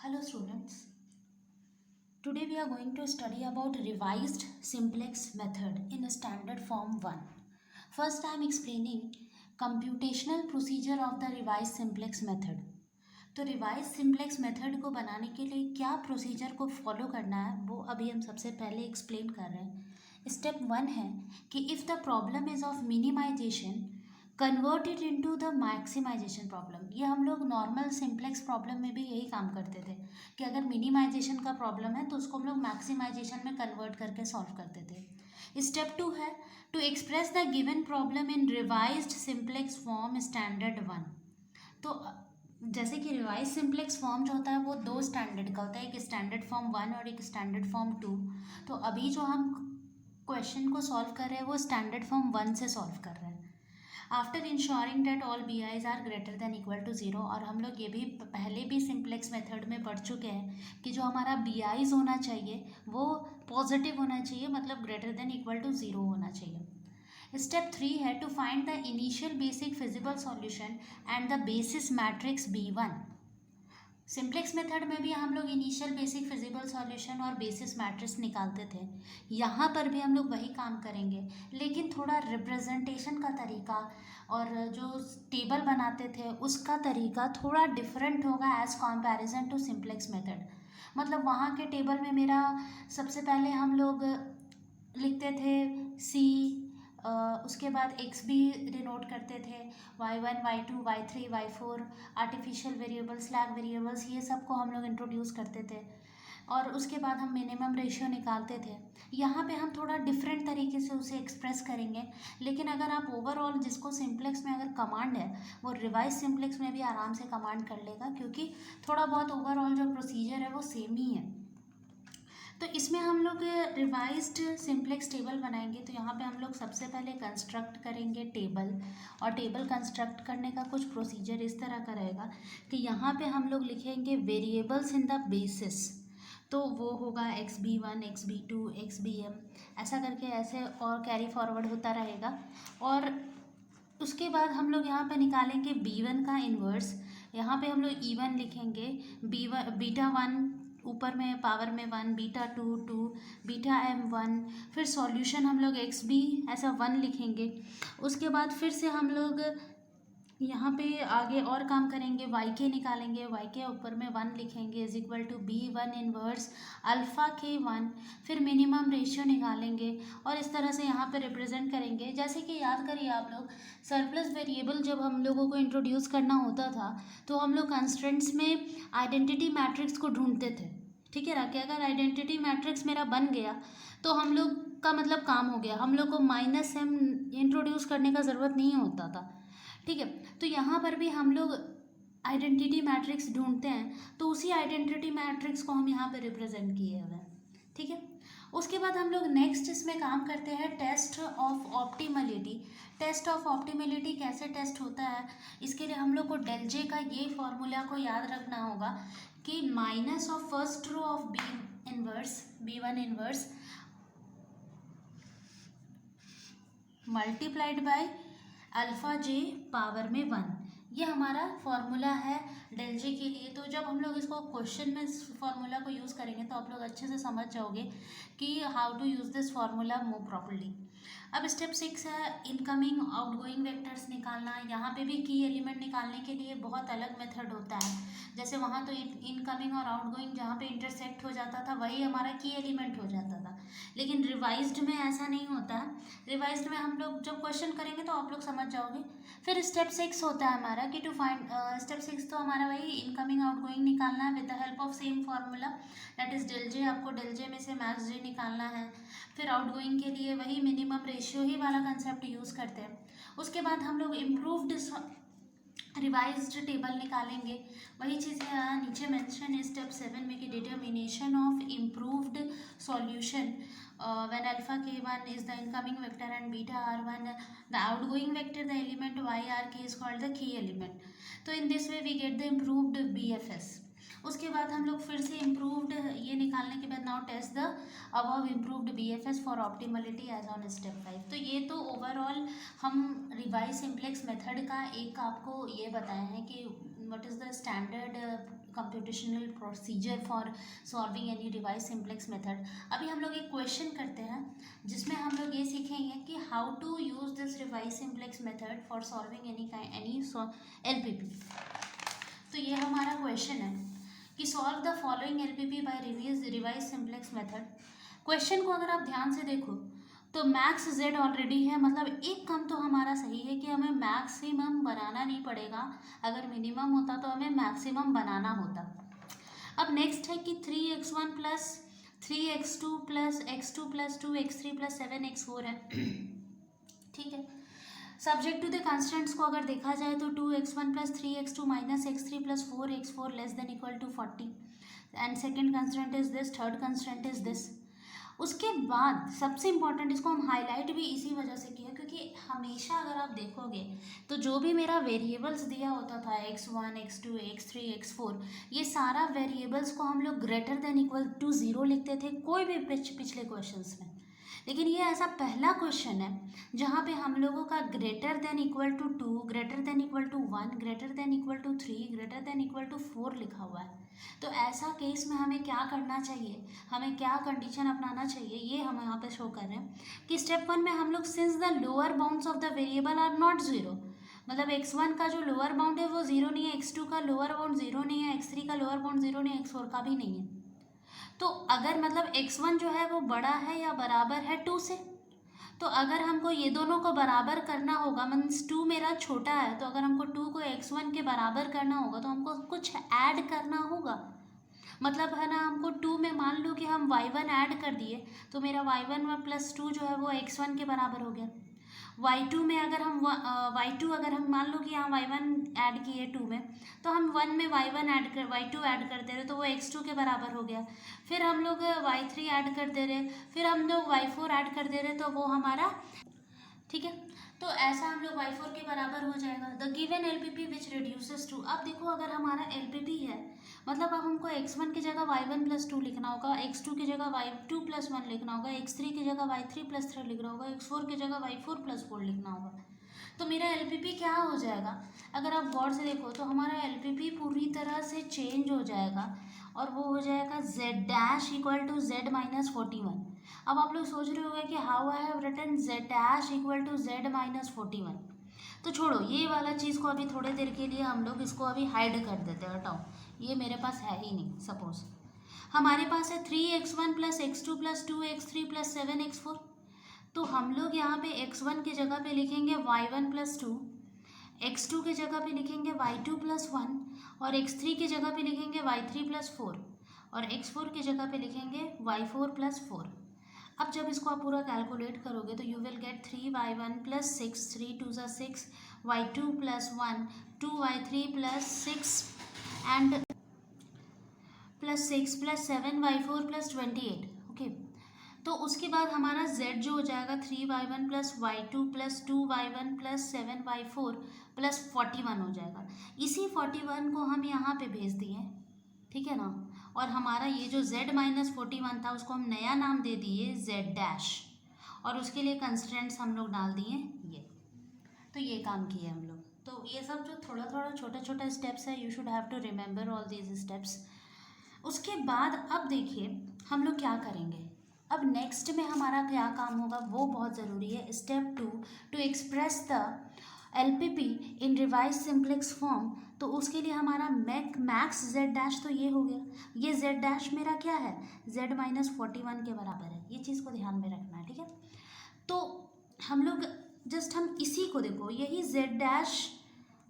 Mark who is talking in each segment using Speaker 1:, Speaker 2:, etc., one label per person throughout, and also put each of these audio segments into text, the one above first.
Speaker 1: Hello students. Today we are going to study about revised simplex method in standard form 1. First I am explaining computational procedure of the revised simplex method. तो revise simplex method को बनाने के लिए क्या procedure को follow करना है वो अभी हम सबसे पहले एक्सप्लेन कर रहे हैं। स्टेप 1 है कि if the problem is of minimization convert it into the maximization problem. ये हम लोग नॉर्मल सिम्प्लेक्स प्रॉब्लम में भी यही काम करते थे कि अगर मिनिमाइजेशन का प्रॉब्लम है तो उसको हम लोग मैक्सिमाइजेशन में कन्वर्ट करके सॉल्व करते थे। स्टेप 2 है to express the given problem in revised simplex form standard 1। तो जैसे कि रिवाइज सिम्प्लेक्स फॉर्म जो होता है वो दो स्टैंडर्ड का होता है, एक स्टैंडर्ड फॉर्म 1 और एक स्टैंडर्ड फॉर्म 2। तो अभी जो हम क्वेश्चन को सॉल्व कर रहे हैं वो स्टैंडर्ड फॉर्म 1 से सॉल्व कर रहे हैं। After ensuring that all B i's are greater than equal to zero. और हम लोग ये भी पहले भी सिम्प्लेक्स मेथड में पढ़ चुके हैं कि जो हमारा बी आईज होना चाहिए वो पॉजिटिव होना चाहिए, मतलब greater than equal to zero होना चाहिए। स्टेप 3 है to find the initial basic feasible solution and the basis matrix B1। Simplex method में भी हम लोग इनिशियल बेसिक फिजिबल सॉल्यूशन और बेसिस मैट्रिक्स निकालते थे। यहाँ पर भी हम लोग वही काम करेंगे, लेकिन थोड़ा रिप्रेजेंटेशन का तरीका और जो टेबल बनाते थे उसका तरीका थोड़ा डिफरेंट होगा as comparison to simplex method. मतलब वहाँ के टेबल में मेरा सबसे पहले हम लोग लिखते थे सी, उसके बाद एक्स भी डिनोट करते थे, y1 y2 y3 y4, artificial variables slag variables ये सब को हम लोग इंट्रोड्यूस करते थे और उसके बाद हम मिनिमम रेशियो निकालते थे। यहाँ पे हम थोड़ा डिफरेंट तरीके से उसे एक्सप्रेस करेंगे, लेकिन अगर आप ओवरऑल जिसको सिम्प्लेक्स में अगर कमांड है वो रिवाइज सिम्प्लेक्स में भी आराम से कमांड कर लेगा, क्योंकि थोड़ा बहुत ओवरऑल जो प्रोसीजर है वो सेम ही है। तो इसमें हम लोग रिवाइज्ड सिम्प्लेक्स टेबल बनाएंगे। तो यहाँ पे हम लोग सबसे पहले कंस्ट्रक्ट करेंगे टेबल, और टेबल कंस्ट्रक्ट करने का कुछ प्रोसीजर इस तरह का रहेगा कि यहाँ पे हम लोग लिखेंगे वेरिएबल्स इन द बेसिस। तो वो होगा XB1 XB2 XBM, ऐसा करके ऐसे और कैरी फॉरवर्ड होता रहेगा। और उसके बाद हम लोग यहाँ पे निकालेंगे B1 का इन्वर्स। यहाँ पे हम लोग E1 लिखेंगे, B1 बीटा 1 ऊपर में पावर में 1, बीटा 2 2, बीटा M1, फिर सॉल्यूशन हम लोग XB ऐसा 1 लिखेंगे। उसके बाद फिर से हम लोग यहाँ पे आगे और काम करेंगे, YK निकालेंगे, YK ऊपर में 1 लिखेंगे is equal to B1 inverse alpha K1, फिर मिनिमम रेशियो निकालेंगे और इस तरह से यहाँ पे रिप्रेजेंट करेंगे। जैसे कि याद करिए आप लोग, सरप्लस वेरिएबल जब हम लोगों को इंट्रोड्यूस करना होता था तो हम लोग कंस्ट्रेंट्स में आइडेंटिटी मैट्रिक्स को ढूंढते थे। ठीक है ना, कि अगर आइडेंटिटी मैट्रिक्स मेरा बन गया तो हम लोग का मतलब काम हो गया, हम लोग को -m इंट्रोड्यूस करने का ज़रूरत नहीं होता था। ठीक है, तो यहाँ पर भी हम लोग आइडेंटिटी मैट्रिक्स ढूंढते हैं, तो उसी आइडेंटिटी मैट्रिक्स को हम यहाँ पे रिप्रेजेंट किए हुए हैं। ठीक है, उसके बाद हम लोग नेक्स्ट इसमें काम करते हैं test of optimality. Test of optimality कैसे टेस्ट होता है, इसके लिए हम लोग को डेल जे का ये फॉर्मूला को याद रखना होगा कि minus of first row of B1 inverse multiplied by alpha J power में 1, ये हमारा फॉर्मूला है डेल जे के लिए। तो जब हम लोग इसको क्वेश्चन में इस फॉर्मूला को यूज़ करेंगे तो आप लोग अच्छे से समझ जाओगे कि how to use this formula more properly. अब स्टेप 6 है इनकमिंग आउटगोइंग वेक्टर्स निकालना। यहाँ पे भी की एलिमेंट निकालने के लिए बहुत अलग मेथड होता है। जैसे वहाँ तो इनकमिंग और आउटगोइंग जहाँ पे इंटरसेक्ट हो जाता था वही हमारा की एलिमेंट हो जाता था, लेकिन रिवाइज्ड में ऐसा नहीं होता है। रिवाइज्ड में हम लोग जब क्वेश्चन करेंगे तो आप लोग समझ जाओगे। फिर स्टेप 6 होता है हमारा कि टू फाइंड, स्टेप 6 तो हमारा वही इनकमिंग आउटगोइंग निकालना है with the help of same formula that is del j. आपको डेल जे में से मैक्स जे निकालना है। फिर आउटगोइंग के लिए वही मिनिमम रेशियो ही वाला कंसेप्ट यूज़ करते हैं। उसके बाद हम लोग इम्प्रूव्ड रिवाइज्ड टेबल निकालेंगे। वही चीज़ है नीचे मेंशन है स्टेप 7 में कि determination of improved solution when alpha k1 is the incoming vector and beta r1 the outgoing vector, the element yrk is called the key element. तो in this way we get the improved BFS. उसके बाद हम लोग फिर से improved ये निकालने के बाद now test the above improved BFS for optimality as on step 5। तो ये तो ओवरऑल हम रिवाइज सिम्प्लेक्स मेथड का एक आपको ये बताए हैं कि what is the standard computational procedure for solving any revise simplex method. अभी हम लोग एक क्वेश्चन करते हैं जिसमें हम लोग ये सीखेंगे कि how to use this revise simplex method for solving any LPP। तो ये हमारा क्वेश्चन है कि solve the following LPP by revise simplex method. Question को अगर आप ध्यान से देखो तो मैक्स z ऑलरेडी है, मतलब एक काम तो हमारा सही है कि हमें मैक्सिमम बनाना नहीं पड़ेगा, अगर मिनिमम होता तो हमें मैक्सिमम बनाना होता। अब नेक्स्ट है कि 3x1 plus 3x2 plus x2 plus 2x3 plus 7x4 है। ठीक है, सब्जेक्ट टू द कॉन्स्टेंट्स को अगर देखा जाए तो 2x1 plus 3x2 minus x3 plus 4x4 less than equal to 40 and second constant is this, third constant is this. उसके बाद सबसे इम्पॉर्टेंट, इसको हम हाईलाइट भी इसी वजह से किया क्योंकि हमेशा अगर आप देखोगे तो जो भी मेरा वेरिएबल्स दिया होता था x1 x2 x3 x4, ये सारा वेरिएबल्स को हम लोग ग्रेटर देन इक्वल टू 0 लिखते थे कोई भी पिछले क्वेश्चंस में। लेकिन ये ऐसा पहला क्वेश्चन है जहाँ पे हम लोगों का greater than equal to 2, greater than equal to 1, greater than equal to 3, greater than equal to 4 लिखा हुआ है। तो ऐसा केस में हमें क्या करना चाहिए, हमें क्या कंडीशन अपनाना चाहिए, ये हम यहाँ पे शो कर रहे हैं कि स्टेप 1 में हम लोग since the lower bounds of the variable are not 0, मतलब x1 का जो लोअर बाउंड है वो 0 नहीं है, x2 का लोअर बाउंड 0 नहीं है, x3 का लोअर बाउंड 0 नहीं है, x4 का भी नहीं है। तो अगर मतलब x1 जो है वो बड़ा है या बराबर है 2 से, तो अगर हमको ये दोनों को बराबर करना होगा, मीन्स 2 मेरा छोटा है, तो अगर हमको 2 को x1 के बराबर करना होगा तो हमको कुछ ऐड करना होगा। मतलब है ना, हमको 2 में मान लो कि हम y1 ऐड कर दिए तो मेरा y1 प्लस 2 जो है वो x1 के बराबर हो गया। y2 में अगर हम y2 अगर हम मान लो कि यहाँ y1 ऐड किए 2 में, तो हम 1 में y2 ऐड कर दे रहे तो वो x2 के बराबर हो गया। फिर हम लोग y3 ऐड कर दे रहे, फिर हम लोग y4 ऐड कर दे रहे तो वो हमारा, ठीक है, तो ऐसा हम लोग y4 के बराबर हो जाएगा। The given LPP which reduces to. अब देखो अगर हमारा LPP है, मतलब अब हमको x1 की जगह y1 प्लस 2 लिखना होगा, x2 की जगह y2 प्लस 1 लिखना होगा, x3 की जगह y3 प्लस 3 लिखना होगा, x4 की जगह y4 प्लस 4 लिखना होगा। तो मेरा LPP क्या हो जाएगा, अगर आप गौर से देखो तो हमारा LPP पूरी तरह से चेंज हो जाएगा और वो हो जाएगा z dash equal to z minus 41। अब आप लोग सोच रहे होंगे कि how I have written z dash equal to z minus 41। तो छोड़ो ये वाला चीज़ को, अभी थोड़ी देर के लिए हम लोग इसको अभी हाइड कर देते हैं, हटाओ, ये मेरे पास है ही नहीं। सपोज हमारे पास है 3x1 plus x2 plus 2x3 plus 7x4, तो हम लोग यहाँ पे x1 की जगह पे लिखेंगे y1 प्लस 2, x2 की जगह पे लिखेंगे y2 प्लस 1 और x3 की जगह पे लिखेंगे y3 प्लस 4 और x4 की जगह पे लिखेंगे y4 प्लस 4। अब जब इसको आप पूरा कैलकुलेट करोगे तो you will get 3y1 plus 6, 3 2 ज़ा 6, y2 plus 1, 2y3 plus 6 and plus 6 plus 7 y4 plus 28। Okay, तो उसके बाद हमारा z जो हो जाएगा 3y1 plus y2 plus 2y1 plus 7y4 plus 41 हो जाएगा। इसी 41 को हम यहाँ पे भेज दिए, ठीक है ना, और हमारा ये जो z माइनस 41 था उसको हम नया नाम दे दिए z डैश, और उसके लिए कंस्ट्रेंट्स हम लोग डाल दिए ये। तो ये काम किए हम लोग। तो ये सब जो थोड़ा थोड़ा छोटा छोटा स्टेप्स है, you should have to remember all these steps. उसके बाद अब देखिए हम लोग क्या करेंगे, अब नेक्स्ट में हमारा क्या काम होगा वो बहुत ज़रूरी है। Step 2, to express the LPP in revise simplex form. तो उसके लिए हमारा मैक्स z डैश तो ये हो गया, ये z डैश मेरा क्या है, z माइनस 41 के बराबर है, ये चीज़ को ध्यान में रखना है, ठीक है। तो हम लोग जस्ट हम इसी को देखो, यही z dash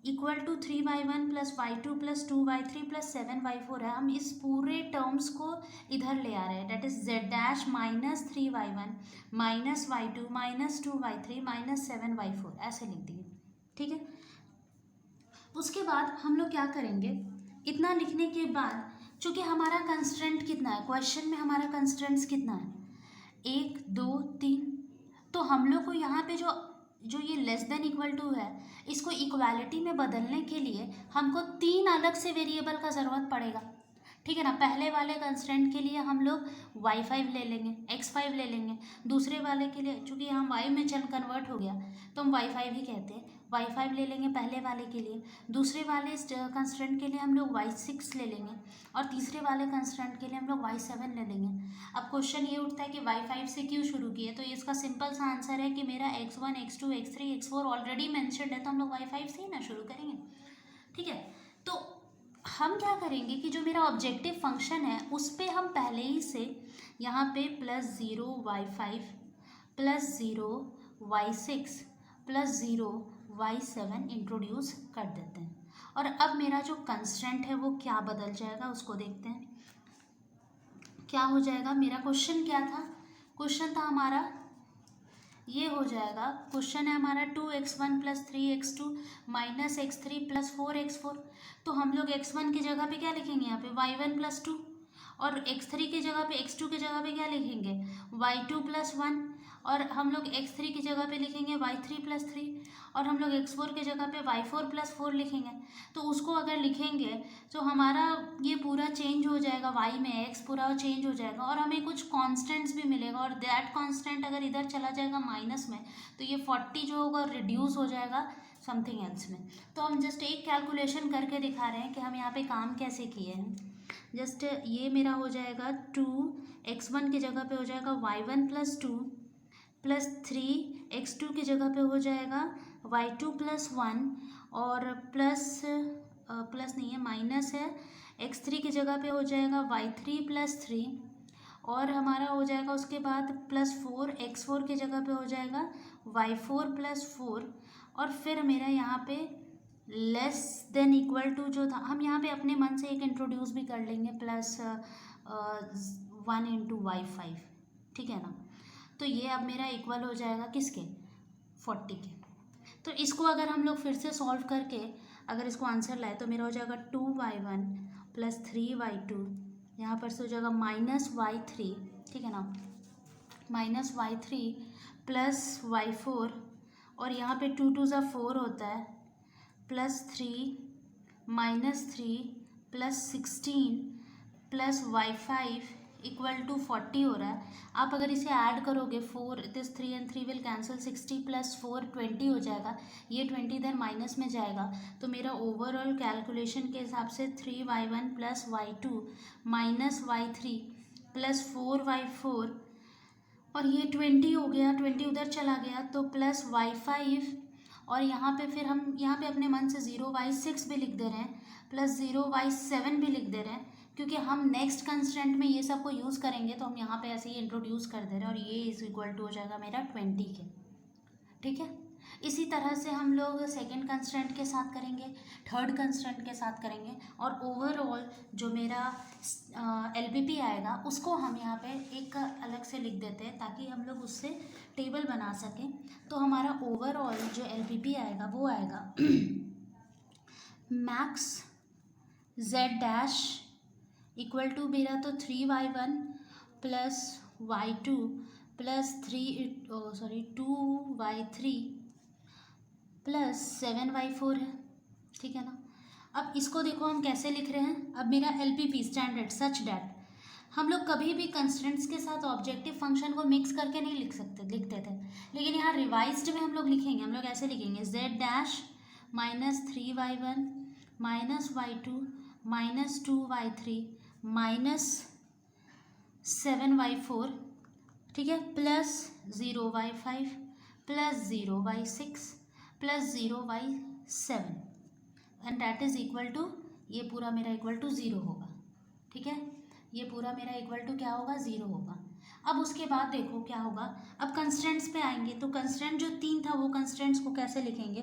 Speaker 1: equal to 3y1 plus y2 plus 2y3 plus 7y4 है, हम इस पूरे टर्म्स को इधर ले आ रहे हैं, that is z dash minus 3y1 minus y2 minus 2y3 minus 7y4, ऐसे लिख दिए, ठीक है। उसके बाद हम लोग क्या करेंगे, इतना लिखने के बाद चूँकि हमारा कंस्ट्रेंट कितना है, क्वेश्चन में हमारा कंस्ट्रेंट्स कितना है, 1 2 3, तो हम लोग को यहाँ पे जो ये लेस देन इक्वल टू है, इसको इक्वालिटी में बदलने के लिए हमको 3 अलग से वेरिएबल का ज़रूरत पड़ेगा, ठीक है ना। पहले वाले कंस्ट्रेंट के लिए हम लोग y5 ले लेंगे, x5 ले लेंगे, दूसरे वाले के लिए चूँकि यहाँ y में चल कन्वर्ट हो गया तो हम y5 ही कहते हैं, y5 ले लेंगे पहले वाले के लिए, दूसरे वाले कंस्ट्रेंट के लिए हम लोग y6 ले लेंगे, और तीसरे वाले कंस्ट्रेंट के लिए हम लोग y7 ले लेंगे। अब क्वेश्चन ये उठता है कि y5 से क्यों शुरू किए, तो इसका सिंपल सा आंसर है कि मेरा x1 x2 x3 x4 already mentioned है, तो हम लोग y5 से ही ना शुरू करेंगे। ठीक है, तो हम क्या करेंगे कि जो मेरा ऑब्जेक्टिव फंक्शन है उस पर हम पहले ही से यहाँ पे +0 y5 +0 y6 +0 y7 इंट्रोड्यूस कर देते हैं। और अब मेरा जो कंस्ट्रेंट है वो क्या बदल जाएगा उसको देखते हैं। क्या हो जाएगा, मेरा क्वेश्चन क्या था, क्वेश्चन था हमारा ये हो जाएगा, क्वेश्चन है हमारा 2x1 + 3x2 - x3 + 4x4। तो हम लोग x1 की जगह पे क्या लिखेंगे, यहाँ पे y1 + 2, और x3 की जगह पे x2 की जगह पे क्या लिखेंगे, y2 + 1, और हम लोग x3 की जगह पे लिखेंगे y3 + 3, और हम लोग x4 की जगह पे y4 + 4 लिखेंगे। तो उसको अगर लिखेंगे तो हमारा ये पूरा चेंज हो जाएगा, y में x पूरा चेंज हो जाएगा, और हमें कुछ कांस्टेंट्स भी मिलेगा, और दैट कांस्टेंट अगर इधर चला जाएगा माइनस में, तो ये 40 जो होगा रिड्यूस हो जाएगा समथिंग एल्स में। तो हम जस्ट एक कैलकुलेशन करके दिखा रहे हैं कि हम यहाँ पे काम कैसे किए हैं। जस्ट ये मेरा हो जाएगा 2x1 की जगह पे हो जाएगा y1 + 2 + 3x2 की जगह पे हो जाएगा y2 + 1, और प्लस नहीं है माइनस है, x3 की जगह पे हो जाएगा y3 + 3, और हमारा हो जाएगा उसके बाद +4 x4 की जगह पे हो जाएगा y4 + 4, और फिर मेरा यहाँ पे लेस देन इक्वल टू जो था, हम यहाँ पे अपने मन से एक इंट्रोड्यूस भी कर लेंगे +1 × y5। ठीक है ना, तो ये अब मेरा इक्वल हो जाएगा किसके, 40 के। तो इसको अगर हम लोग फिर से सॉल्व करके अगर इसको आंसर लाए तो मेरा हो जाएगा 2y1 + 3y2, यहाँ पर से हो जाएगा -y3, ठीक है ना, -y3 + y4, और यहाँ पे 2 2 ज़ा 4 होता है, +3 -3 +16 +y5 = 40 हो रहा है। आप अगर इसे ऐड करोगे 4 दिस 3 and 3 विल कैंसिल, 60 + 4 20 हो जाएगा, ये 20 इधर माइनस में जाएगा, तो मेरा ओवरऑल कैलकुलेशन के हिसाब से 3y1 + y2 -y3 + 4y4, और ये 20 हो गया, 20 उधर चला गया, तो +y5, और यहाँ पे फिर हम यहाँ पे अपने मन से 0y6 भी लिख दे रहे हैं, +0y7 भी लिख दे रहे हैं, क्योंकि हम नेक्स्ट कंस्टेंट में ये सब को यूज़ करेंगे, तो हम यहाँ पे ऐसे ही इंट्रोड्यूस कर दे रहे हैं, और ये = हो जाएगा मेरा 20 के। ठीक है, इसी तरह से हम लोग सेकंड कंस्टेंट के साथ करेंगे, थर्ड कंस्टेंट के साथ करेंगे, और ओवरऑल जो मेरा LPP आएगा उसको हम यहाँ पे एक अलग से लिख देते हैं ताकि हम लोग उससे टेबल बना सकें। तो हमारा ओवरऑल जो LPP आएगा वो आएगा मैक्स z' = मेरा तो 3y1 + y2 + 2y3 + 7y4 है। ठीक है ना, अब इसको देखो हम कैसे लिख रहे हैं। अब मेरा LPP स्टैंडर्ड सच डैट हम लोग कभी भी कंस्टेंट्स के साथ ऑब्जेक्टिव फंक्शन को मिक्स करके नहीं लिखते थे, लेकिन यहाँ रिवाइज्ड में हम लोग लिखेंगे, हम लोग ऐसे लिखेंगे z' -3y1 -y2 -2y3 -7y4, ठीक है, +0y5 +0y6 +0y7, and that is equal to, ये पूरा मेरा = 0 होगा। ठीक है, ये पूरा मेरा = क्या होगा, 0 होगा। अब उसके बाद देखो क्या होगा, अब कंस्टेंट्स पे आएंगे, तो कंस्टेंट जो 3 था वो कंस्टेंट्स को कैसे लिखेंगे।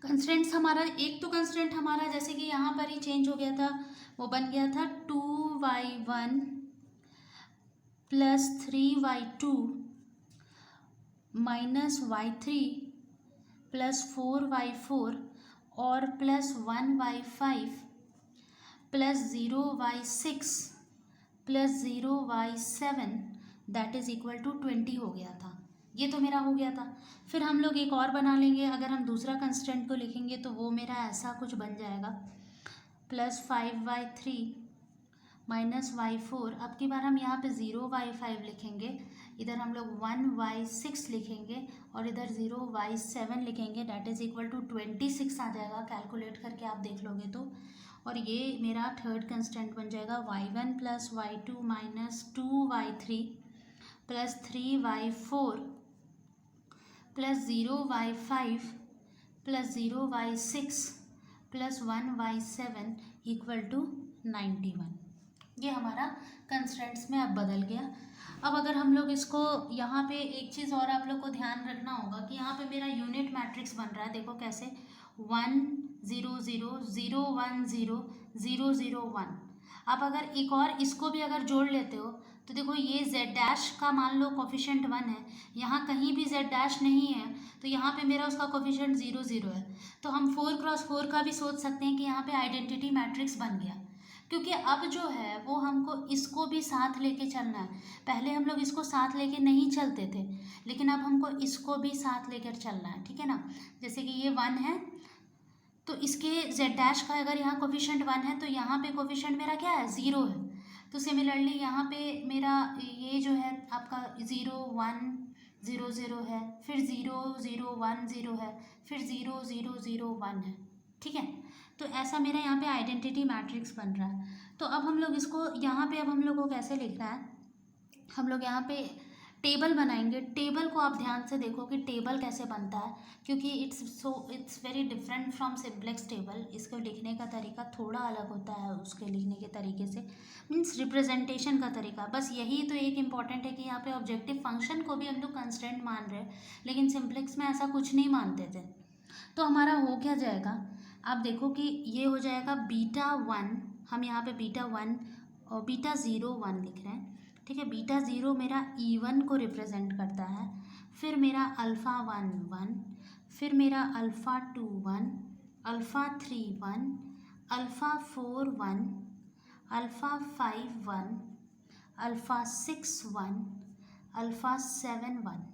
Speaker 1: कंस्टेंट्स हमारा एक तो कंस्टेंट हमारा जैसे कि यहाँ पर ही चेंज हो गया था, वो बन गया था 2y1 + 3y2 -y3 + 4y4 और +1y5 +0y6 +0y7 that is = 20 हो गया था। ये तो मेरा हो गया था। फिर हम लोग एक और बना लेंगे, अगर हम दूसरा कंस्टेंट को लिखेंगे तो वो मेरा ऐसा कुछ बन जाएगा +5y3 -y4। अब की बार हम यहाँ पे 0y5 लिखेंगे, इधर हम लोग 1/6 लिखेंगे और इधर 0/7 लिखेंगे, डैट इज़ इक्वल टू 26 आ जाएगा। कैलकुलेट करके आप देख लोगे तो। और ये मेरा थर्ड कंस्टेंट बन जाएगा y1 plus y2 minus 2y3 plus 3y4 plus 0y5 plus 0/6 plus 1/7 equal to 91। ये हमारा कंस्टेंट्स में अब बदल गया। अब अगर हम लोग इसको यहाँ पे एक चीज़ और आप लोग को ध्यान रखना होगा कि यहाँ पे मेरा यूनिट मैट्रिक्स बन रहा है, देखो कैसे 1 0 0 0 1 0 0 0 1। आप अगर एक और इसको भी अगर जोड़ लेते हो तो देखो ये z डैश का मान लो कोफिशिएंट 1 है, यहाँ कहीं भी z डैश नहीं है तो यहाँ पे मेरा उसका कोफिशिएंट 0 0 है। तो हम 4x4 का भी सोच सकते हैं कि यहाँ पे आइडेंटिटी मैट्रिक्स बन गया, क्योंकि अब जो है वो हमको इसको भी साथ लेके चलना है। पहले हम लोग इसको साथ लेके नहीं चलते थे, लेकिन अब हमको इसको भी साथ लेकर चलना है, ठीक है ना। जैसे कि ये 1 है तो इसके z डैश का अगर यहाँ कोफिशिएंट 1 है तो यहाँ पे कोफिशिएंट मेरा क्या है 0 है। तो सिमिलरली यहाँ पे मेरा ये जो है आपका 0 1 0 0 है, फिर 0 0 1 0 है, फिर 0 0 0 1 है, ठीक है। तो ऐसा मेरा यहाँ पे आइडेंटिटी मैट्रिक्स बन रहा है। तो अब हम लोग इसको यहाँ पे अब हम लोग को कैसे लिखना है, हम लोग यहाँ पे टेबल बनाएंगे। टेबल को आप ध्यान से देखो कि टेबल कैसे बनता है, क्योंकि it's very different from simplex table. इसको लिखने का तरीका थोड़ा अलग होता है उसके लिखने के तरीके से, मीन्स रिप्रेजेंटेशन का तरीका। बस यही तो एक इम्पॉर्टेंट है कि यहाँ पे ऑब्जेक्टिव फंक्शन को भी हम लोग कंस्टेंट मान रहे हैं, लेकिन सिम्प्लेक्स में ऐसा कुछ नहीं मानते थे। तो हमारा हो क्या जाएगा, आप देखो कि ये हो जाएगा β1, हम यहाँ पे β1 और β01 लिख रहे हैं, ठीक है। β0 मेरा E1 को रिप्रेजेंट करता है, फिर मेरा α1 1, फिर मेरा α2 1, α3 1, α4 1, α5 1, α6 1, α7 1,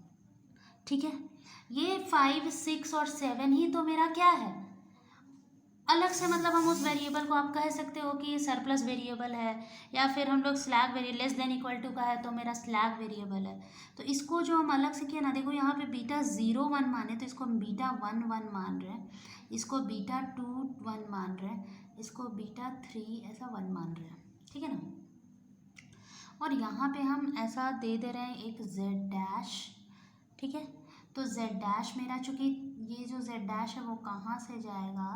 Speaker 1: ठीक है। ये 5 6 और 7 ही तो मेरा क्या है अलग से, मतलब हम उस वेरिएबल को आप कह सकते हो कि ये सरप्लस वेरिएबल है, या फिर हम लोग slack variable less than equal to का है तो मेरा स्लैग वेरिएबल है। तो इसको जो हम अलग से किया ना, देखो यहाँ पे β01 माने तो इसको हम β11 मान रहे हैं, इसको β21 मान रहे हैं, इसको β3 ऐसा 1 मान रहे हैं, ठीक है ना। और यहाँ पे हम ऐसा दे रहे हैं एक z डैश, ठीक है। तो z डैश मेरा चूँकि ये जो z डैश है वो कहाँ से जाएगा,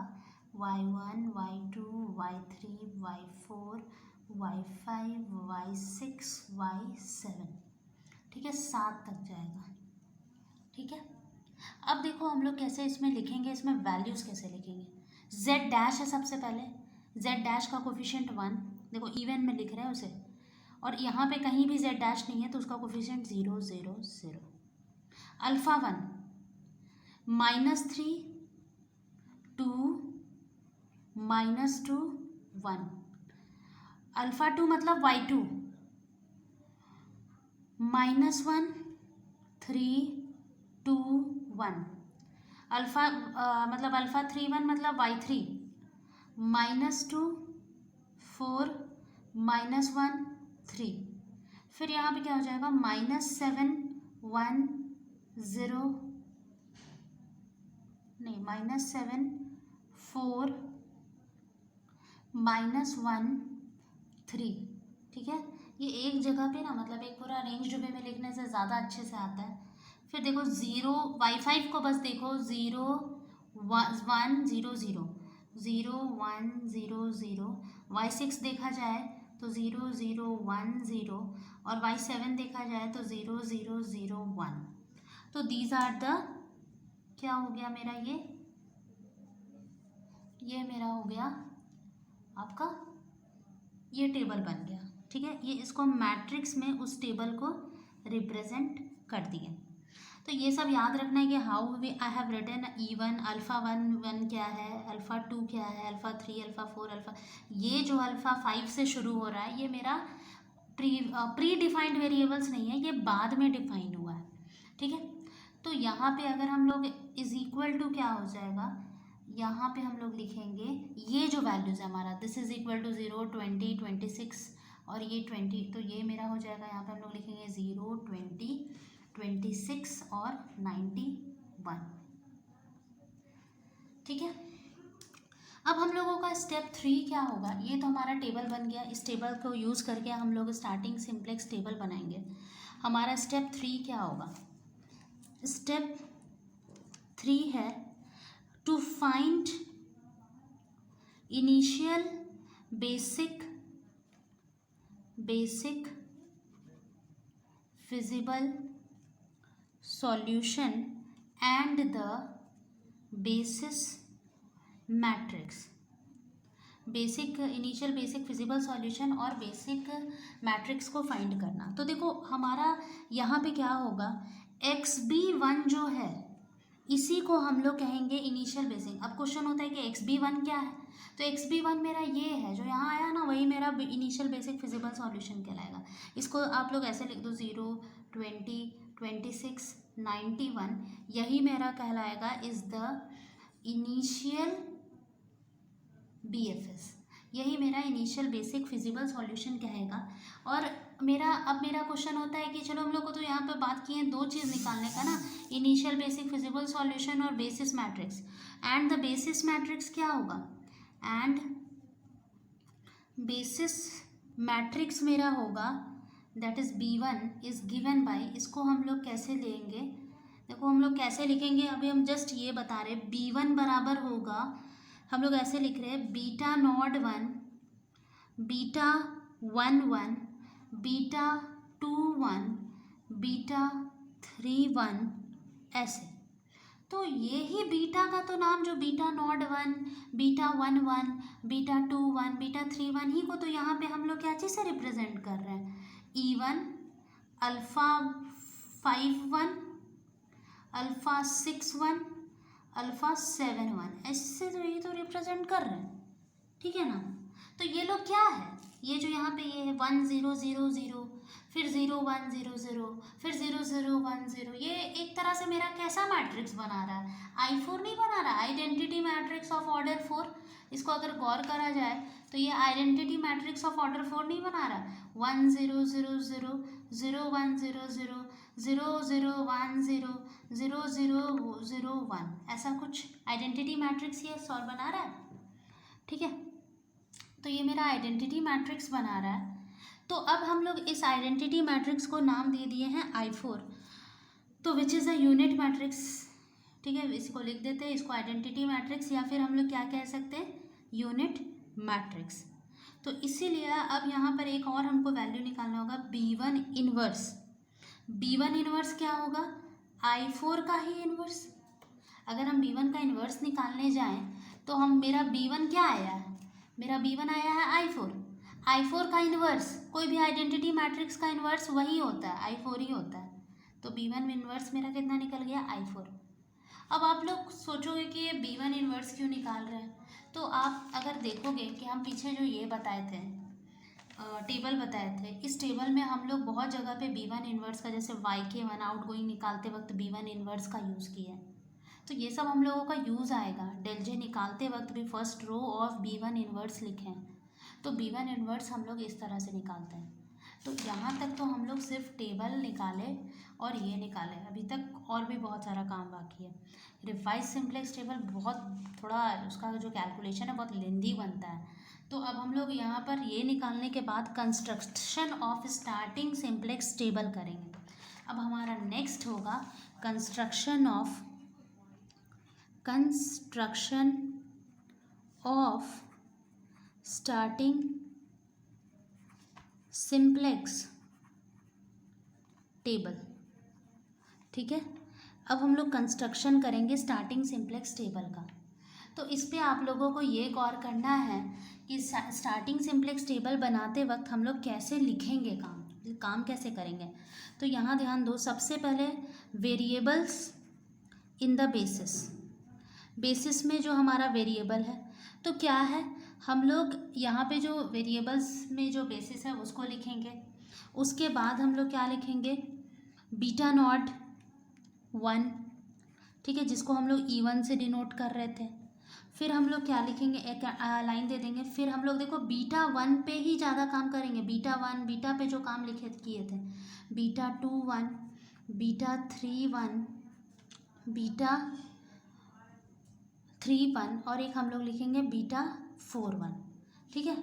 Speaker 1: y1 y2 y3 y4 y5 y6 y7, ठीक है, 7 तक जाएगा, ठीक है। अब देखो हम लोग कैसे इसमें लिखेंगे, इसमें वैल्यूज़ कैसे लिखेंगे। z डैश है सबसे पहले, z डैश का कोफिशिएंट 1, देखो इवन में लिख रहे हैं उसे, और यहाँ पे कहीं भी z डैश नहीं है तो उसका कोफिशिएंट 0 0 0। α1 -3 2 -2 1, α2 मतलब y2 -1 3 2 1, अल्फ़ा मतलब α3 1 मतलब y3 -2 4 -1 3, फिर यहाँ पे क्या हो जाएगा -7 1 0 नहीं -7 4 -1 3, ठीक है। ये एक जगह पे ना मतलब एक पूरा रेंज वे में लिखने से ज़्यादा अच्छे से आता है। फिर देखो 0 y5 को बस देखो 0 1 0 0 0 1 0 0, y6 देखा जाए तो 0 0 1 0, और y7 देखा जाए तो 0 0 0 1। तो दीज आर द, क्या हो गया मेरा ये मेरा हो गया आपका ये टेबल बन गया, ठीक है। ये इसको हम मैट्रिक्स में उस टेबल को रिप्रेजेंट कर दिए। तो ये सब याद रखना है कि how we I have written E1, α1 क्या है, α2 क्या है, α3 α4 अल्फ़ा, ये जो α5 से शुरू हो रहा है ये मेरा प्री डिफाइंड वेरिएबल्स नहीं है, ये बाद में डिफाइन हुआ है, ठीक है। तो यहाँ पे अगर हम लोग इज इक्वल टू क्या हो जाएगा, यहाँ पे हम लोग लिखेंगे ये जो वैल्यूज़ है हमारा, दिस इज इक्वल टू 0 20 26 और ये 20, तो ये मेरा हो जाएगा, यहाँ पे हम लोग लिखेंगे 0, 20, 26 और 91। ठीक है। अब हम लोगों का स्टेप 3 क्या होगा, ये तो हमारा टेबल बन गया। इस टेबल को यूज़ करके हम लोग स्टार्टिंग सिंप्लेक्स टेबल बनाएंगे। हमारा स्टेप 3 क्या होगा, स्टेप 3 है to find initial basic feasible solution and the basis matrix. Initial basic feasible solution और बेसिक मैट्रिक्स को फाइंड करना। तो देखो हमारा यहाँ पे क्या होगा, XB1 जो है इसी को हम लोग कहेंगे इनिशियल बेसिक। अब क्वेश्चन होता है कि XB1 क्या है, तो XB1 मेरा ये है जो यहाँ आया ना, वही मेरा इनिशियल बेसिक फिजिबल सॉल्यूशन कहलाएगा। इसको आप लोग ऐसे लिख दो 0, 20, 26, 91, यही मेरा कहलाएगा इज द इनिशियल BFS, यही मेरा इनिशियल बेसिक फिजिबल सॉल्यूशन कहेगा। और अब मेरा क्वेश्चन होता है कि चलो हम लोग को तो यहाँ पे बात की है दो चीज़ निकालने का ना, इनिशियल बेसिक फिजिबल सॉल्यूशन और basis matrix. And the basis matrix क्या होगा, एंड बेसिस मैट्रिक्स मेरा होगा that is B1 is given by, इसको हम लोग कैसे लेंगे, देखो हम लोग कैसे लिखेंगे, अभी हम जस्ट ये बता रहे। B1 बराबर होगा, हम लोग ऐसे लिख रहे हैं beta not 1, beta 1 1, beta 2 1, beta 3 1, ऐसे। तो ये ही बीटा का तो नाम जो beta not 1, beta 1 1, beta 2 1, beta 3 1 ही को तो यहाँ पे हम लोग क्या चीज़ से रिप्रेजेंट कर रहे हैं, E1, अल्फ़ा 5 1, अल्फ़ा 6 1, अल्फ़ा 7 1, ऐसे तो ये तो रिप्रेजेंट कर रहे हैं। ठीक है ना। तो ये लोग क्या है, ये जो यहाँ पे ये है 1 0 0 0, फिर 0 1 0 0, फिर 0 0 1 0, ये एक तरह से मेरा कैसा मैट्रिक्स बना रहा है, I4 नहीं बना रहा, आइडेंटिटी मैट्रिक्स ऑफ ऑर्डर 4। इसको अगर गौर करा जाए तो ये आइडेंटिटी मैट्रिक्स ऑफ ऑर्डर 4 नहीं बना रहा, 1 0 0 0, 0 1 0 0, 0 0 1 0, 0 0 0 1, ऐसा कुछ आइडेंटिटी मैट्रिक्स ये सॉल्व बना रहा है। ठीक है, तो ये मेरा आइडेंटिटी मैट्रिक्स बना रहा है। तो अब हम लोग इस आइडेंटिटी मैट्रिक्स को नाम दे दिए हैं I4, तो which is a unit matrix. ठीक है, इसको लिख देते हैं, इसको आइडेंटिटी मैट्रिक्स या फिर हम लोग क्या कह सकते हैं, यूनिट मैट्रिक्स। तो इसीलिए अब यहाँ पर एक और हमको वैल्यू निकालना होगा, B1 इनवर्स। B1 इनवर्स क्या होगा, I4 का ही इनवर्स। अगर हम B1 का इन्वर्स निकालने जाएं तो हम मेरा B1 क्या आया है, मेरा B1 आया है I4 का इन्वर्स, कोई भी आइडेंटिटी मैट्रिक्स का इन्वर्स वही होता है, I4 ही होता है। तो B1 इन्वर्स मेरा कितना निकल गया, I4। अब आप लोग सोचोगे कि ये B1 इन्वर्स क्यों निकाल रहे हैं, तो आप अगर देखोगे कि हम पीछे जो ये बताए थे टेबल बताए थे, इस टेबल में हम लोग बहुत जगह पे B1 इन्वर्स का, जैसे YK1 आउट गोइंग निकालते वक्त B1 इन्वर्स का यूज़ किया है। तो ये सब हम लोगों का यूज़ आएगा, डेल निकालते वक्त भी first row of B1 inverse लिखें, तो B1 इन्वर्स हम लोग इस तरह से निकालते हैं। तो यहाँ तक तो हम लोग सिर्फ टेबल निकाले और ये निकाले, अभी तक और भी बहुत सारा काम बाकी है। रिवाइज सिंप्लेक्स टेबल बहुत थोड़ा उसका जो कैलकुलेशन है बहुत लेंदी बनता है। तो अब हम लोग यहाँ पर ये निकालने के बाद construction of starting simplex table करेंगे। अब हमारा नेक्स्ट होगा construction of starting simplex table. ठीक है, अब हम लोग कंस्ट्रक्शन करेंगे स्टार्टिंग सिंप्लेक्स टेबल का। तो इस पे आप लोगों को ये गौर करना है कि स्टार्टिंग सिंप्लेक्स टेबल बनाते वक्त हम लोग कैसे लिखेंगे, काम कैसे करेंगे। तो यहाँ ध्यान दो, सबसे पहले वेरिएबल्स इन द बेसिस में जो हमारा वेरिएबल है तो क्या है, हम लोग यहाँ पे जो वेरिएबल्स में जो बेसिस है उसको लिखेंगे। उसके बाद हम लोग क्या लिखेंगे, बीटा नॉट 1, ठीक है, जिसको हम लोग E1 से डिनोट कर रहे थे। फिर हम लोग क्या लिखेंगे, एक लाइन दे देंगे। फिर हम लोग देखो बीटा 1 पे ही ज़्यादा काम करेंगे। बीटा 1 बीटा पे जो काम लिखे किए थे, बीटा 2 1, बीटा 3 1, बीटा 3 1, और एक हम लोग लिखेंगे बीटा 4 1। ठीक है,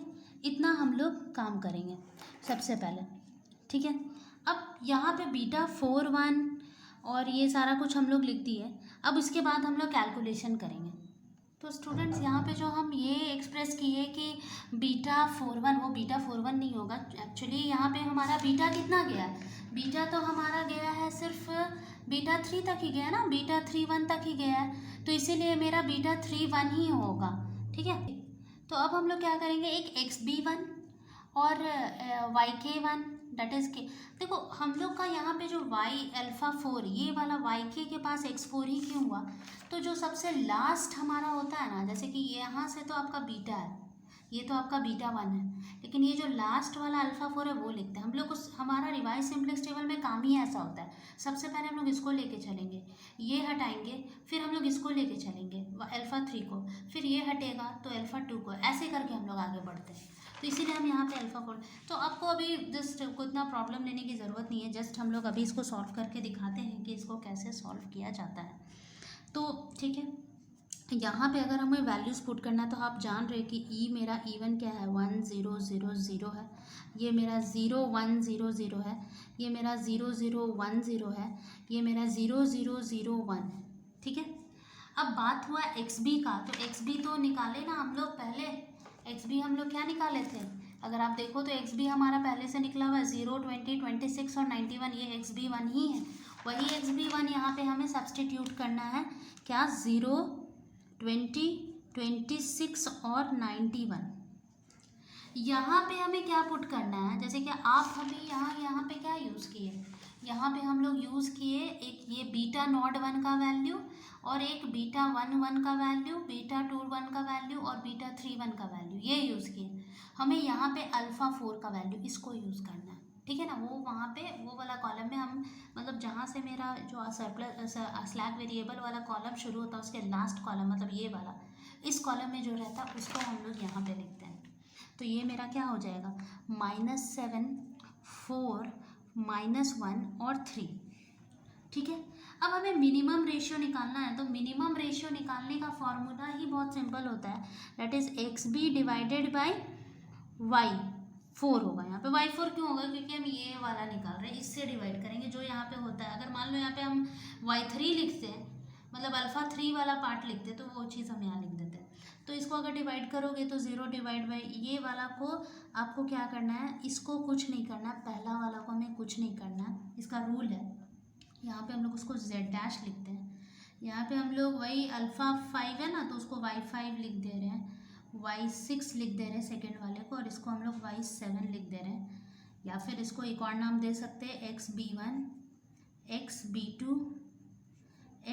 Speaker 1: इतना हम लोग काम करेंगे सबसे पहले। ठीक है, अब यहाँ पे बीटा 4 1 और ये सारा कुछ हम लोग लिख दिए। अब इसके बाद हम लोग कैलकुलेशन करेंगे। तो स्टूडेंट्स यहाँ पे जो हम ये एक्सप्रेस किए कि बीटा 4 1, वो बीटा 4 1 नहीं होगा एक्चुअली। यहाँ पे हमारा बीटा कितना गया है, बीटा तो हमारा गया है सिर्फ बीटा 3 तक ही गया है ना, बीटा 3 1 तक ही गया है, तो इसीलिए मेरा बीटा 3 1 ही होगा। ठीक है, तो अब हम लोग क्या करेंगे, एक एक्स बी 1 और वाई के 1 डेट इज के। देखो हम लोग का यहाँ पे जो वाई अल्फा 4, ये वाला वाई के पास x4 ही क्यों हुआ, तो जो सबसे लास्ट हमारा होता है ना, जैसे कि यहाँ से तो आपका बीटा है, ये तो आपका बीटा 1 है, लेकिन ये जो लास्ट वाला अल्फा 4 है वो लिखते हैं हम लोग। उस हमारा रिवाइज सिम्प्लेक्स टेबल में काम ही ऐसा होता है। सबसे पहले हम लोग इसको लेके चलेंगे, ये हटाएंगे, फिर हम लोग इसको लेके चलेंगे अल्फा 3 को, फिर ये हटेगा तो अल्फा 2 को, ऐसे करके हम लोग आगे बढ़ते हैं। तो इसीलिए हम यहाँ पे अल्फा 4, तो आपको अभी जस्ट को इतना प्रॉब्लम लेने की ज़रूरत नहीं है। जस्ट हम लोग अभी इसको सॉल्व करके दिखाते हैं कि इसको कैसे सॉल्व किया जाता है। तो ठीक है, यहाँ पे अगर हमें वैल्यूज़ पुट करना है तो आप जान रहे कि ई मेरा इवन क्या है, 1 0 0 0 है, ये मेरा 0 1 0 0 है, ये मेरा 0 0 1 0 है, ये मेरा 0 0 0 1 है। ठीक है, अब बात हुआ एक्स बी का, तो एक्स बी तो निकाले ना हम लोग पहले, एक्स बी हम लोग क्या निकाले थे, अगर आप देखो तो एक्स बी हमारा पहले से निकला हुआ है 0 20 26 और 91, ये एक्स बी 1 ही है। वही एक्स बी 1 यहाँ पे हमें सब्सटीट्यूट करना है, क्या 0 20 26 और 91। यहाँ पे हमें क्या पुट करना है, जैसे कि आप अभी यहाँ पे क्या यूज़ किए, यहाँ पे हम लोग यूज़ किए एक ये बीटा नॉट 1 का वैल्यू, और एक बीटा 1 1 का वैल्यू, बीटा 2 1 का वैल्यू और बीटा 3 1 का वैल्यू, ये यूज़ किए। हमें यहाँ पे अल्फ़ा 4 का वैल्यू, इसको यूज़ करना है। ठीक है ना, वो वहाँ पे वो वाला कॉलम में हम, मतलब जहाँ से मेरा जो सरप्लस स्लैक वेरिएबल वाला कॉलम शुरू होता है उसके लास्ट कॉलम, मतलब ये वाला, इस कॉलम में जो रहता है उसको हम लोग यहाँ पे लिखते हैं। तो ये मेरा क्या हो जाएगा, -7 4 -1 और 3। ठीक है, अब हमें मिनिमम रेशियो निकालना है, तो मिनिमम रेशियो निकालने का फॉर्मूला ही बहुत सिंपल होता है, that is X B divided by Y 4 होगा। यहाँ पे वाई 4 क्यों होगा, क्योंकि हम ये वाला निकाल रहे हैं, इससे डिवाइड करेंगे जो यहाँ पे होता है। अगर मान लो यहाँ पे हम वाई 3 लिखते हैं, मतलब अल्फ़ा 3 वाला पार्ट लिखते, तो वो चीज़ हम यहाँ लिख देते हैं। तो इसको अगर डिवाइड करोगे तो 0 डिवाइड बाई ये वाला को आपको क्या करना है, इसको कुछ नहीं करना, पहला वाला को हमें कुछ नहीं करना, इसका रूल है। यहाँ पे हम लोग उसको z डैश लिखते हैं, यहाँ पे हम लोग वही अल्फ़ा 5 है ना, तो उसको y5 लिख दे रहे हैं, y6 लिख दे रहे हैं सेकेंड वाले को, और इसको हम लोग y7 लिख दे रहे हैं। या फिर इसको एक और नाम दे सकते हैं, xb1 xb2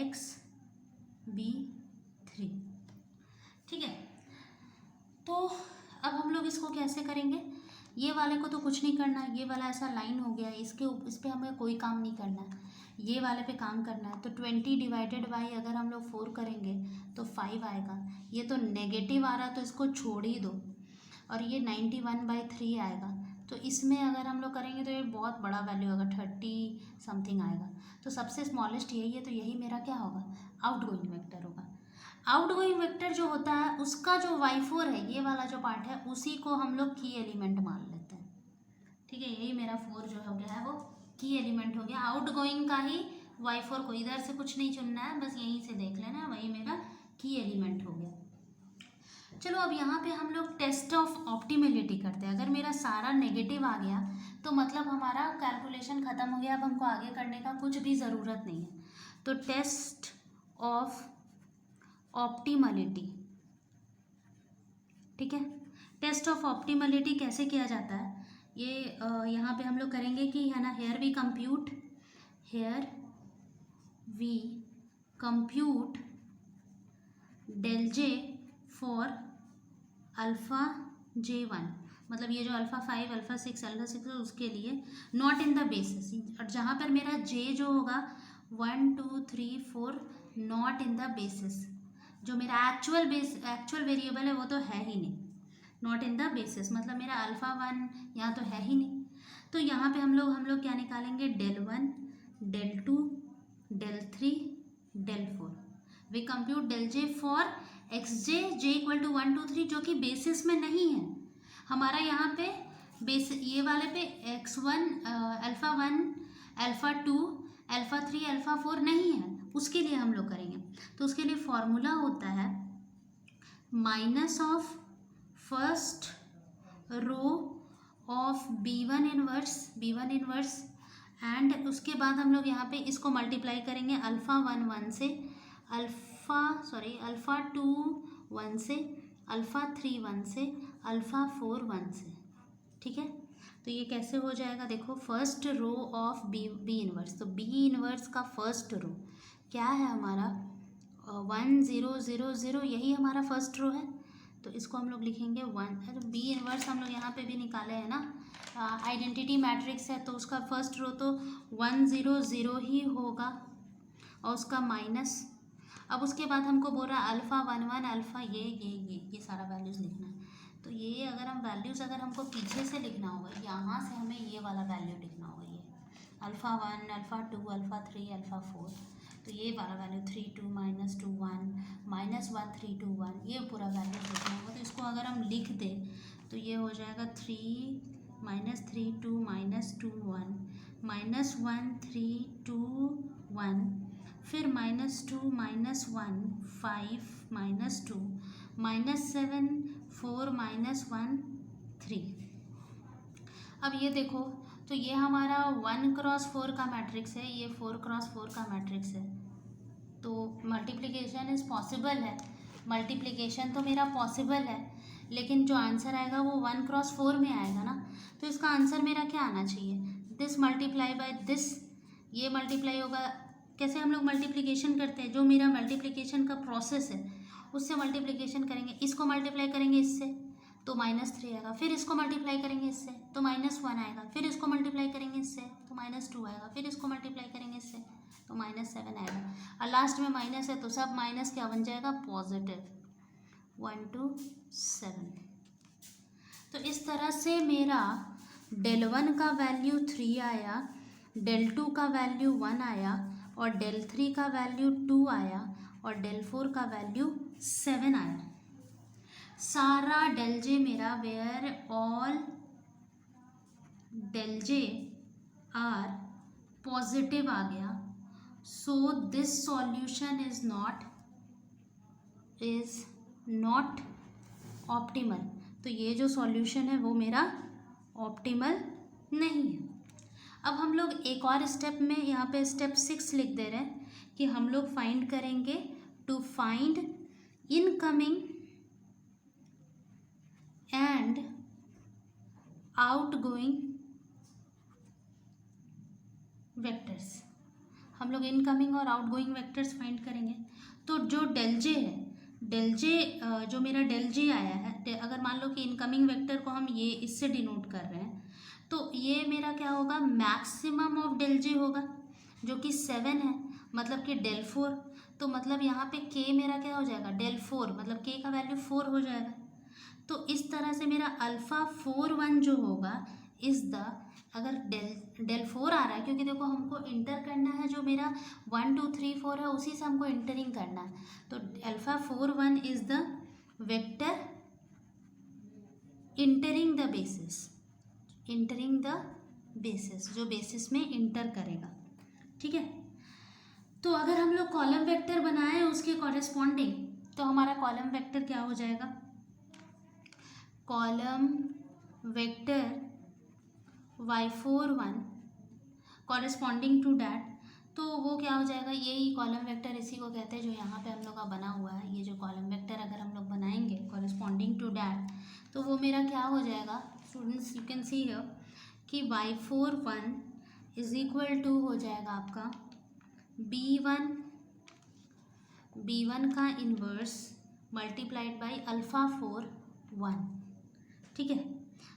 Speaker 1: xb3। ठीक है, तो अब हम लोग इसको कैसे करेंगे, ये वाले को तो कुछ नहीं करना है, ये वाला ऐसा लाइन हो गया, इस पे हमें कोई काम नहीं करना है, ये वाले पे काम करना है। तो 20 डिवाइडेड बाई अगर हम लोग 4 करेंगे तो 5 आएगा, ये तो नेगेटिव आ रहा तो इसको छोड़ ही दो, और ये 91/3 आएगा। तो इसमें अगर हम लोग करेंगे तो ये बहुत बड़ा वैल्यू होगा, 30 समथिंग आएगा। तो सबसे स्मॉलेस्ट यही है, तो यही मेरा क्या होगा, आउटगोइंग वेक्टर होगा। आउटगोइंग वेक्टर जो होता है उसका जो y4 है, ये वाला जो पार्ट है, उसी को हम लोग की एलिमेंट मान लेते हैं। ठीक है, यही मेरा 4 जो हो गया है वो की एलिमेंट हो गया, आउटगोइंग का ही y4 को, इधर से कुछ नहीं चुनना है, बस यहीं से देख लेना है, वही मेरा की एलिमेंट हो गया। चलो अब यहाँ पे हम लोग टेस्ट ऑफ ऑप्टिमेलिटी करते हैं। अगर मेरा सारा नेगेटिव आ गया तो मतलब हमारा कैलकुलेशन ख़त्म हो गया, अब हमको आगे करने का कुछ भी ज़रूरत नहीं है। तो टेस्ट ऑफ ऑप्टिमलिटी, ठीक है, टेस्ट ऑफ ऑप्टिमलिटी कैसे किया जाता है, ये यहाँ पे हम लोग करेंगे कि है ना, here we compute del J for alpha j1, मतलब ये जो अल्फ़ा 5 अल्फ़ा 6 अल्फ़ा 6 है उसके लिए, नॉट इन द बेसिस, और जहाँ पर मेरा j जो होगा 1 2 3 4 नॉट इन द बेसिस, जो मेरा एक्चुअल वेरिएबल है वो तो है ही नहीं, नॉट इन द बेसिस, मतलब मेरा अल्फ़ा वन यहाँ तो है ही नहीं। तो यहाँ पे हम लोग क्या निकालेंगे, del one, del two, del three, del four. We compute del J for X J equal to 1 2 3, जो कि बेसिस में नहीं है हमारा। यहाँ पे बेस ये वाले पे x one, alpha one, alpha two, alpha three, alpha four नहीं है, उसके लिए हम लोग करेंगे। तो उसके लिए फॉर्मूला होता है minus of first row of B one inverse and उसके बाद हम लोग यहाँ पे इसको मल्टीप्लाई करेंगे अल्फ़ा वन वन से, अल्फ़ा टू वन से, अल्फ़ा थ्री वन से, अल्फ़ा फोर वन से। ठीक है, तो ये कैसे हो जाएगा, देखो first row of B inverse, तो बी इनवर्स का फर्स्ट रो क्या है हमारा 1 0 0 0, यही हमारा फर्स्ट रो है। तो इसको हम लोग लिखेंगे 1, बी इनवर्स हम लोग यहाँ पे भी निकाले हैं ना, आइडेंटिटी मैट्रिक्स है तो उसका फर्स्ट रो तो 1 0 0 ही होगा और उसका माइनस। अब उसके बाद हमको बोल रहा है अल्फ़ा वन वन, अल्फ़ा ये सारा वैल्यूज़ लिखना है। तो ये अगर हम वैल्यूज़ अगर हमको पीछे से लिखना होगा, यहाँ से हमें ये वाला वैल्यू लिखना होगा, ये alpha one, alpha two, alpha three, alpha four, तो ये वाला वैल्यू 3 2 -2 1 -1 3 2 1, ये पूरा वैल्यू लिखना होगा। तो इसको अगर हम लिख दें तो ये हो जाएगा 3 -3 2 -2 1 -1 3 2 1, फिर -2 -1 5 -2 -7 4 -1 3। अब ये देखो, तो ये हमारा 1x4 का मैट्रिक्स है, ये 4x4 का मैट्रिक्स है। तो मल्टीप्लिकेशन इज़ पॉसिबल है, मल्टीप्लिकेशन तो मेरा पॉसिबल है, लेकिन जो आंसर आएगा वो 1x4 में आएगा ना। तो इसका आंसर मेरा क्या आना चाहिए, दिस मल्टीप्लाई बाय दिस, ये मल्टीप्लाई होगा। कैसे हम लोग मल्टीप्लिकेशन करते हैं, जो मेरा मल्टीप्लिकेशन का प्रोसेस है उससे मल्टीप्लिकेशन करेंगे, इसको मल्टीप्लाई करेंगे इससे तो -3 आएगा, फिर इसको मल्टीप्लाई करेंगे इससे तो -1 आएगा, फिर इसको मल्टीप्लाई करेंगे इससे तो -2 आएगा, फिर इसको मल्टीप्लाई करेंगे इससे तो -7 आएगा, और लास्ट में माइनस है तो सब माइनस क्या बन जाएगा, पॉजिटिव 1 2 7। तो इस तरह से मेरा del 1 का वैल्यू 3 आया, del 2 का वैल्यू 1 आया, और del 3 का वैल्यू 2 आया, और del 4 का वैल्यू 7 आया। सारा del j मेरा where all del j are positive आ गया। So this solution is not optimal. तो ये जो सॉल्यूशन है वो मेरा ऑप्टिमल नहीं है। अब हम लोग एक और स्टेप में यहाँ पे स्टेप 6 लिख दे रहे हैं कि हम लोग फाइंड करेंगे to find incoming and outgoing vectors. हम लोग इनकमिंग और आउटगोइंग वेक्टर्स फाइंड करेंगे। तो जो del j है, del j जो मेरा del j आया है, अगर मान लो कि इनकमिंग वेक्टर को हम ये इससे डिनोट कर रहे हैं तो ये मेरा क्या होगा, मैक्सिमम ऑफ del j होगा जो कि 7 है, मतलब कि del 4। तो मतलब यहाँ पे k मेरा क्या हो जाएगा, del 4, मतलब k का वैल्यू 4 हो जाएगा। तो इस तरह से मेरा अल्फ़ा 4 1 जो होगा इज़ द, अगर del 4 आ रहा है क्योंकि देखो हमको इंटर करना है, जो मेरा 1 2 3 4 है उसी से हमको इंटरिंग करना है। तो alpha 4 1 is the vector entering the basis, जो बेसिस में इंटर करेगा। ठीक है, तो अगर हम लोग कॉलम वेक्टर बनाए उसके कॉरेस्पॉन्डिंग, तो हमारा कॉलम वेक्टर क्या हो जाएगा, column vector y4 1 corresponding to that, तो वो क्या हो जाएगा, यही कॉलम वेक्टर इसी को कहते हैं जो यहाँ पे हम लोग का बना हुआ है। ये जो कॉलम वेक्टर अगर हम लोग बनाएंगे कॉरेस्पॉन्डिंग टू डैट, तो वो मेरा क्या हो जाएगा, students you can see here कि y4 1 इज इक्वल टू हो जाएगा आपका b1 का इन्वर्स मल्टीप्लाइड बाई अल्फ़ा 4 1। ठीक है,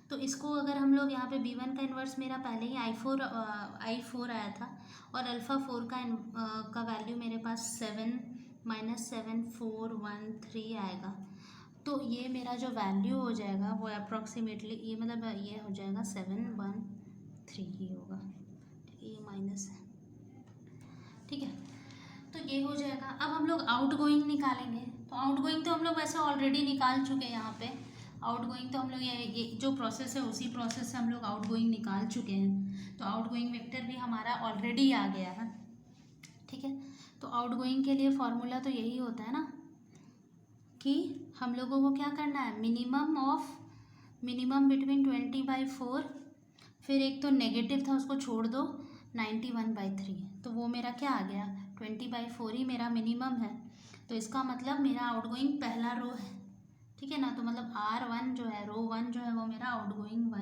Speaker 1: तो इसको अगर हम लोग यहाँ पे b1 का इन्वर्स मेरा पहले ही i4 आया था, और अल्फ़ा 4 का वैल्यू मेरे पास 7 -74113 आएगा। तो ये मेरा जो वैल्यू हो जाएगा वो अप्रॉक्सीमेटली ये मतलब ये हो जाएगा 713 ही होगा। ये माइनस है, ठीक है। तो ये हो जाएगा। अब हम लोग आउट गोइंग निकालेंगे। तो आउट गोइंग तो हम लोग वैसे ऑलरेडी निकाल चुके हैं। यहाँ पे आउट गोइंग तो हम लोग ये जो प्रोसेस है उसी प्रोसेस से हम लोग आउट गोइंग निकाल चुके हैं। तो आउट गोइंग वेक्टर भी हमारा ऑलरेडी आ गया है, ठीक है। तो आउट गोइंग के लिए फॉर्मूला तो यही होता है ना कि हम लोगों को क्या करना है, मिनिमम बिटवीन 20/4, फिर एक तो नेगेटिव था उसको छोड़ दो, 91/3। तो वो मेरा क्या आ गया, 20/4 ही मेरा मिनिमम है। तो इसका मतलब मेरा आउटगोइंग पहला रो है, ठीक है ना। तो मतलब R1 जो है, रो 1 जो है वो मेरा आउटगोइंग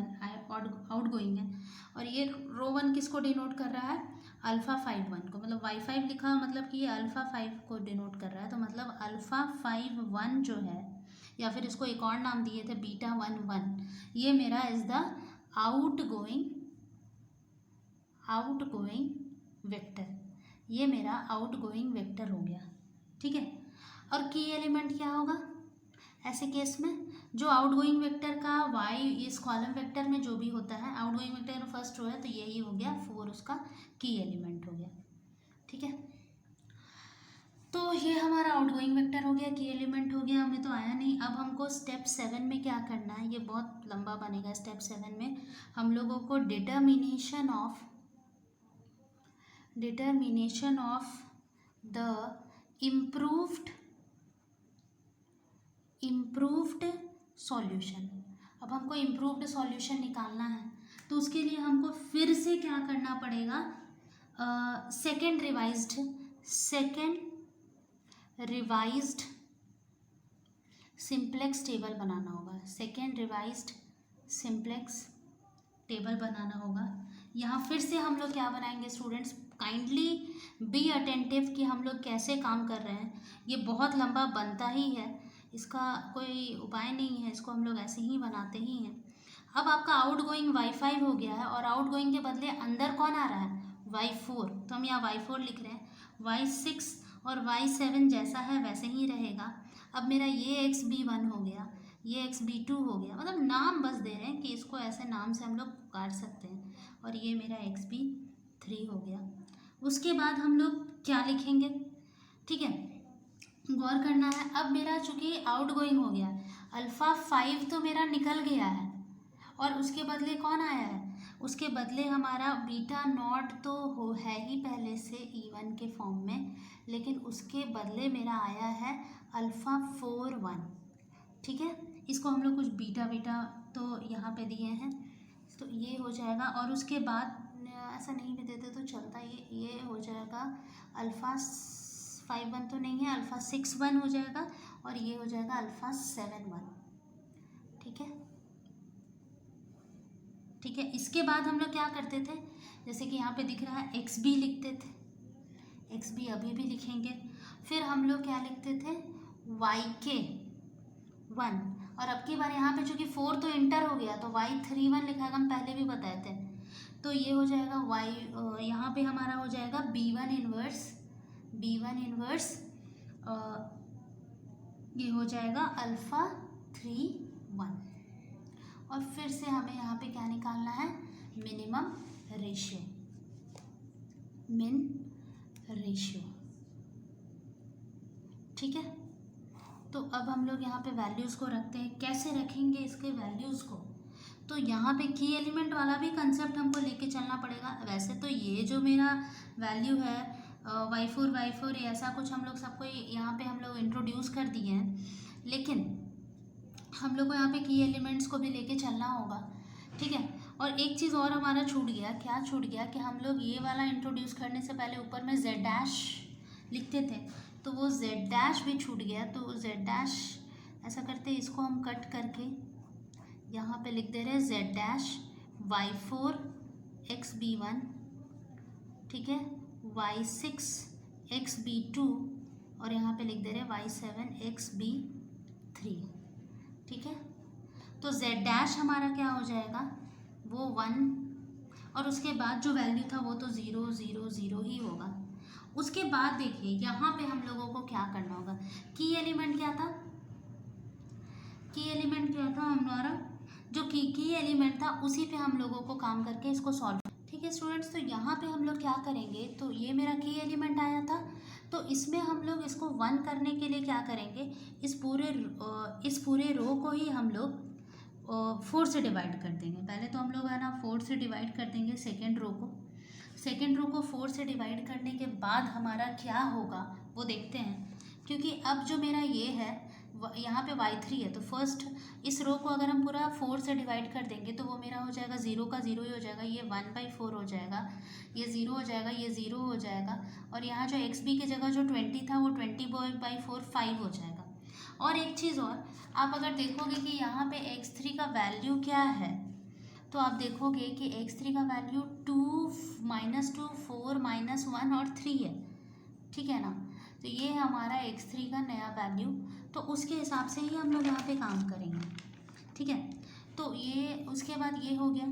Speaker 1: है। और ये रो 1 किसको डिनोट कर रहा है, α51 को। मतलब Y5 लिखा मतलब कि ये α5 को डिनोट कर रहा है। तो मतलब α51 जो है, या फिर इसको एक और नाम दिए थे β11, ये मेरा इज द आउटगोइंग वेक्टर। ये मेरा आउटगोइंग वेक्टर हो गया, ठीक है। और की एलिमेंट क्या होगा ऐसे केस में, जो आउटगोइंग वेक्टर का y इस कॉलम वेक्टर में जो भी होता है, आउटगोइंग वेक्टर फर्स्ट रो है तो यही हो गया 4, उसका की एलिमेंट हो गया, ठीक है। तो ये हमारा आउटगोइंग वेक्टर हो गया, की एलिमेंट हो गया, हमें तो आया नहीं। अब हमको स्टेप 7 में क्या करना है, ये बहुत लंबा बनेगा। स्टेप 7 में हम लोगों को determination of the improved solution. अब हमको इम्प्रूव्ड सॉल्यूशन निकालना है, तो उसके लिए हमको फिर से क्या करना पड़ेगा, सेकेंड रिवाइज्ड सिंप्लेक्स टेबल बनाना होगा। सेकेंड रिवाइज्ड सिंप्लेक्स टेबल बनाना होगा। यहाँ फिर से हम लोग क्या बनाएंगे स्टूडेंट्स, काइंडली बी अटेंटिव कि हम लोग कैसे काम कर रहे हैं। ये बहुत लंबा बनता ही है, इसका कोई उपाय नहीं है, इसको हम लोग ऐसे ही बनाते ही हैं। अब आपका आउट गोइंग Y5 हो गया है, और आउट गोइंग के बदले अंदर कौन आ रहा है, Y4। तो हम यहाँ Y4 लिख रहे हैं। Y6 और Y7 जैसा है वैसे ही रहेगा। अब मेरा ये XB1 हो गया, ये XB2 हो गया। मतलब नाम बस दे रहे हैं कि इसको ऐसे नाम से हम लोग पुकार सकते हैं। और ये मेरा XB3 हो गया। उसके बाद हम लोग क्या लिखेंगे, ठीक है, गौर करना है। अब मेरा चूंकि आउट गोइंग हो गया, α5 तो मेरा निकल गया है, और उसके बदले कौन आया है, उसके बदले हमारा β0 तो हो है ही पहले से E1 के फॉर्म में, लेकिन उसके बदले मेरा आया है α41, ठीक है। इसको हम लोग कुछ बीटा तो यहाँ पे दिए हैं, तो ये हो जाएगा। और उसके बाद ऐसा नहीं भी देते तो चलता, ये हो जाएगा α51 तो नहीं है, α61 हो जाएगा, और ये हो जाएगा α71, ठीक है, ठीक है। इसके बाद हम लोग क्या करते थे, जैसे कि यहाँ पे दिख रहा है XB लिखते थे, XB अभी भी लिखेंगे। फिर हम लोग क्या लिखते थे, YK1। और अब की बार यहाँ पे चूंकि 4 तो इंटर हो गया तो Y31 लिखा है, हम पहले भी बताए थे। तो ये हो जाएगा यहाँ पे हमारा हो जाएगा B1 इनवर्स, ये हो जाएगा α31। और फिर से हमें यहाँ पे क्या निकालना है, मिन रेशियो, ठीक है। तो अब हम लोग यहाँ पे वैल्यूज़ को रखते हैं। कैसे रखेंगे इसके वैल्यूज़ को, तो यहाँ पे की एलिमेंट वाला भी कंसेप्ट हमको लेके चलना पड़ेगा। वैसे तो ये जो मेरा वैल्यू है y4 ये ऐसा कुछ हम लोग सबको यहाँ पे हम लोग इंट्रोड्यूस कर दिए हैं, लेकिन हम लोग को यहाँ पे की एलिमेंट्स को भी लेके चलना होगा, ठीक है। और एक चीज़ और हमारा छूट गया, क्या छूट गया कि हम लोग ये वाला इंट्रोड्यूस करने से पहले ऊपर में z' लिखते थे, तो वो z' भी छूट गया। तो z' ऐसा करते इसको हम कट करके यहाँ पे लिख दे रहे z' y4 XB1, ठीक है, y6 XB2, और यहाँ पे लिख दे रहे y7 XB3, ठीक है। तो z' हमारा क्या हो जाएगा, वो 1, और उसके बाद जो वैल्यू था वो तो 0 0 0 ही होगा। उसके बाद देखिए यहाँ पे हम लोगों को क्या करना होगा, की एलिमेंट क्या था, की एलिमेंट क्या था हमारा, जो की एलिमेंट था उसी पे हम लोगों को काम करके इसको सॉल्व। ठीक है स्टूडेंट्स, तो यहाँ पे हम लोग क्या करेंगे, तो ये मेरा की एलिमेंट आया था, तो इसमें हम लोग इसको 1 करने के लिए क्या करेंगे, इस पूरे रो को ही हम लोग 4 से डिवाइड कर देंगे। पहले तो हम लोग है ना 4 से डिवाइड कर देंगे सेकेंड रो को, सेकेंड रो को 4 से डिवाइड करने के बाद हमारा क्या होगा वो देखते हैं। क्योंकि अब जो मेरा ये है यहाँ पे y3 है, तो फर्स्ट इस रो को अगर हम पूरा 4 से डिवाइड कर देंगे तो वो मेरा हो जाएगा 0 का 0 ही हो जाएगा, ये 1/4 हो जाएगा, ये 0 हो जाएगा, ये 0 हो जाएगा, और यहाँ जो XB की जगह जो 20 था वो 20/4 5 हो जाएगा। और एक चीज़ और, आप अगर देखोगे कि यहाँ पे x3 का वैल्यू क्या है, तो आप देखोगे कि x3 का वैल्यू 2 -2 4 -1 और 3 है। ठीक है ना, तो ये है हमारा x3 का नया वैल्यू, तो उसके हिसाब से ही हम लोग यहाँ पे काम करेंगे। ठीक है, तो ये उसके बाद ये हो गया।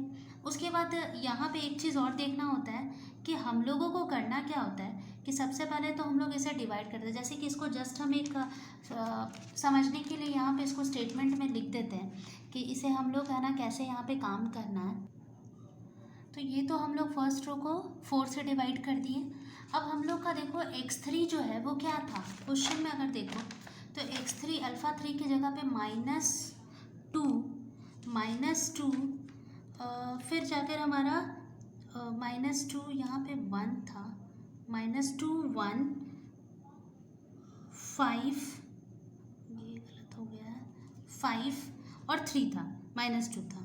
Speaker 1: उसके बाद यहाँ पे एक चीज़ और देखना होता है कि हम लोगों को करना क्या होता है कि सबसे पहले तो हम लोग इसे डिवाइड करते हैं, जैसे कि इसको जस्ट हम एक समझने के लिए यहाँ पे इसको स्टेटमेंट में लिख देते हैं कि इसे हम लोग है ना कैसे यहाँ पे काम करना है। तो ये तो हम लोग फर्स्ट रो को 4 से डिवाइड कर दिए। अब हम लोग का देखो x3 जो है वो क्या था, क्वेश्चन में अगर देखो तो x3 अल्फ़ा 3 की जगह पे -2 फिर जाकर हमारा -2 यहाँ पे 1 था, -2 1 5, ये गलत हो गया है, 5 और 3 था, -2 था।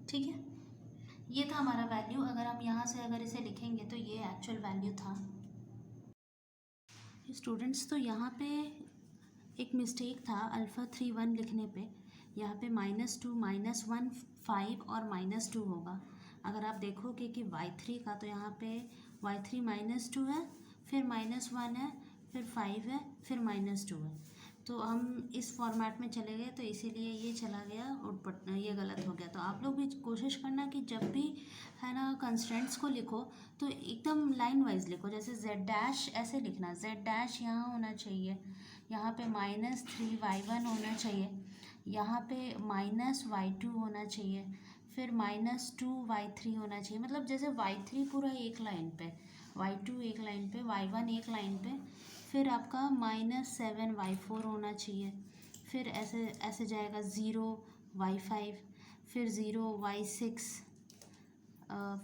Speaker 1: ठीक है, ये था हमारा वैल्यू। अगर हम यहाँ से अगर इसे लिखेंगे तो ये एक्चुअल वैल्यू था। स्टूडेंट्स, तो यहाँ पे एक मिस्टेक था अल्फ़ा 3 1 लिखने पे, यहाँ पे -2 -1 5 और -2 होगा। अगर आप देखोगे कि y3 का, तो यहाँ पे y3 -2 है, फिर -1 है, फिर 5 है, फिर -2 है, तो हम इस फॉर्मेट में चले गए, तो इसीलिए ये चला गया और ये गलत हो गया। तो आप लोग भी कोशिश करना कि जब भी है ना कंस्ट्रेंट्स को लिखो तो एकदम लाइन वाइज लिखो, जैसे z' ऐसे लिखना, z' यहाँ होना चाहिए, यहाँ पे -3y1 होना चाहिए, यहाँ पे -y2 होना चाहिए, फिर -2y3 होना चाहिए, मतलब जैसे y3 पूरा एक लाइन पे, y2 एक लाइन पे, y1 एक लाइन पे, फिर आपका -7y4 होना चाहिए, फिर ऐसे ऐसे जाएगा 0y5, फिर 0y6,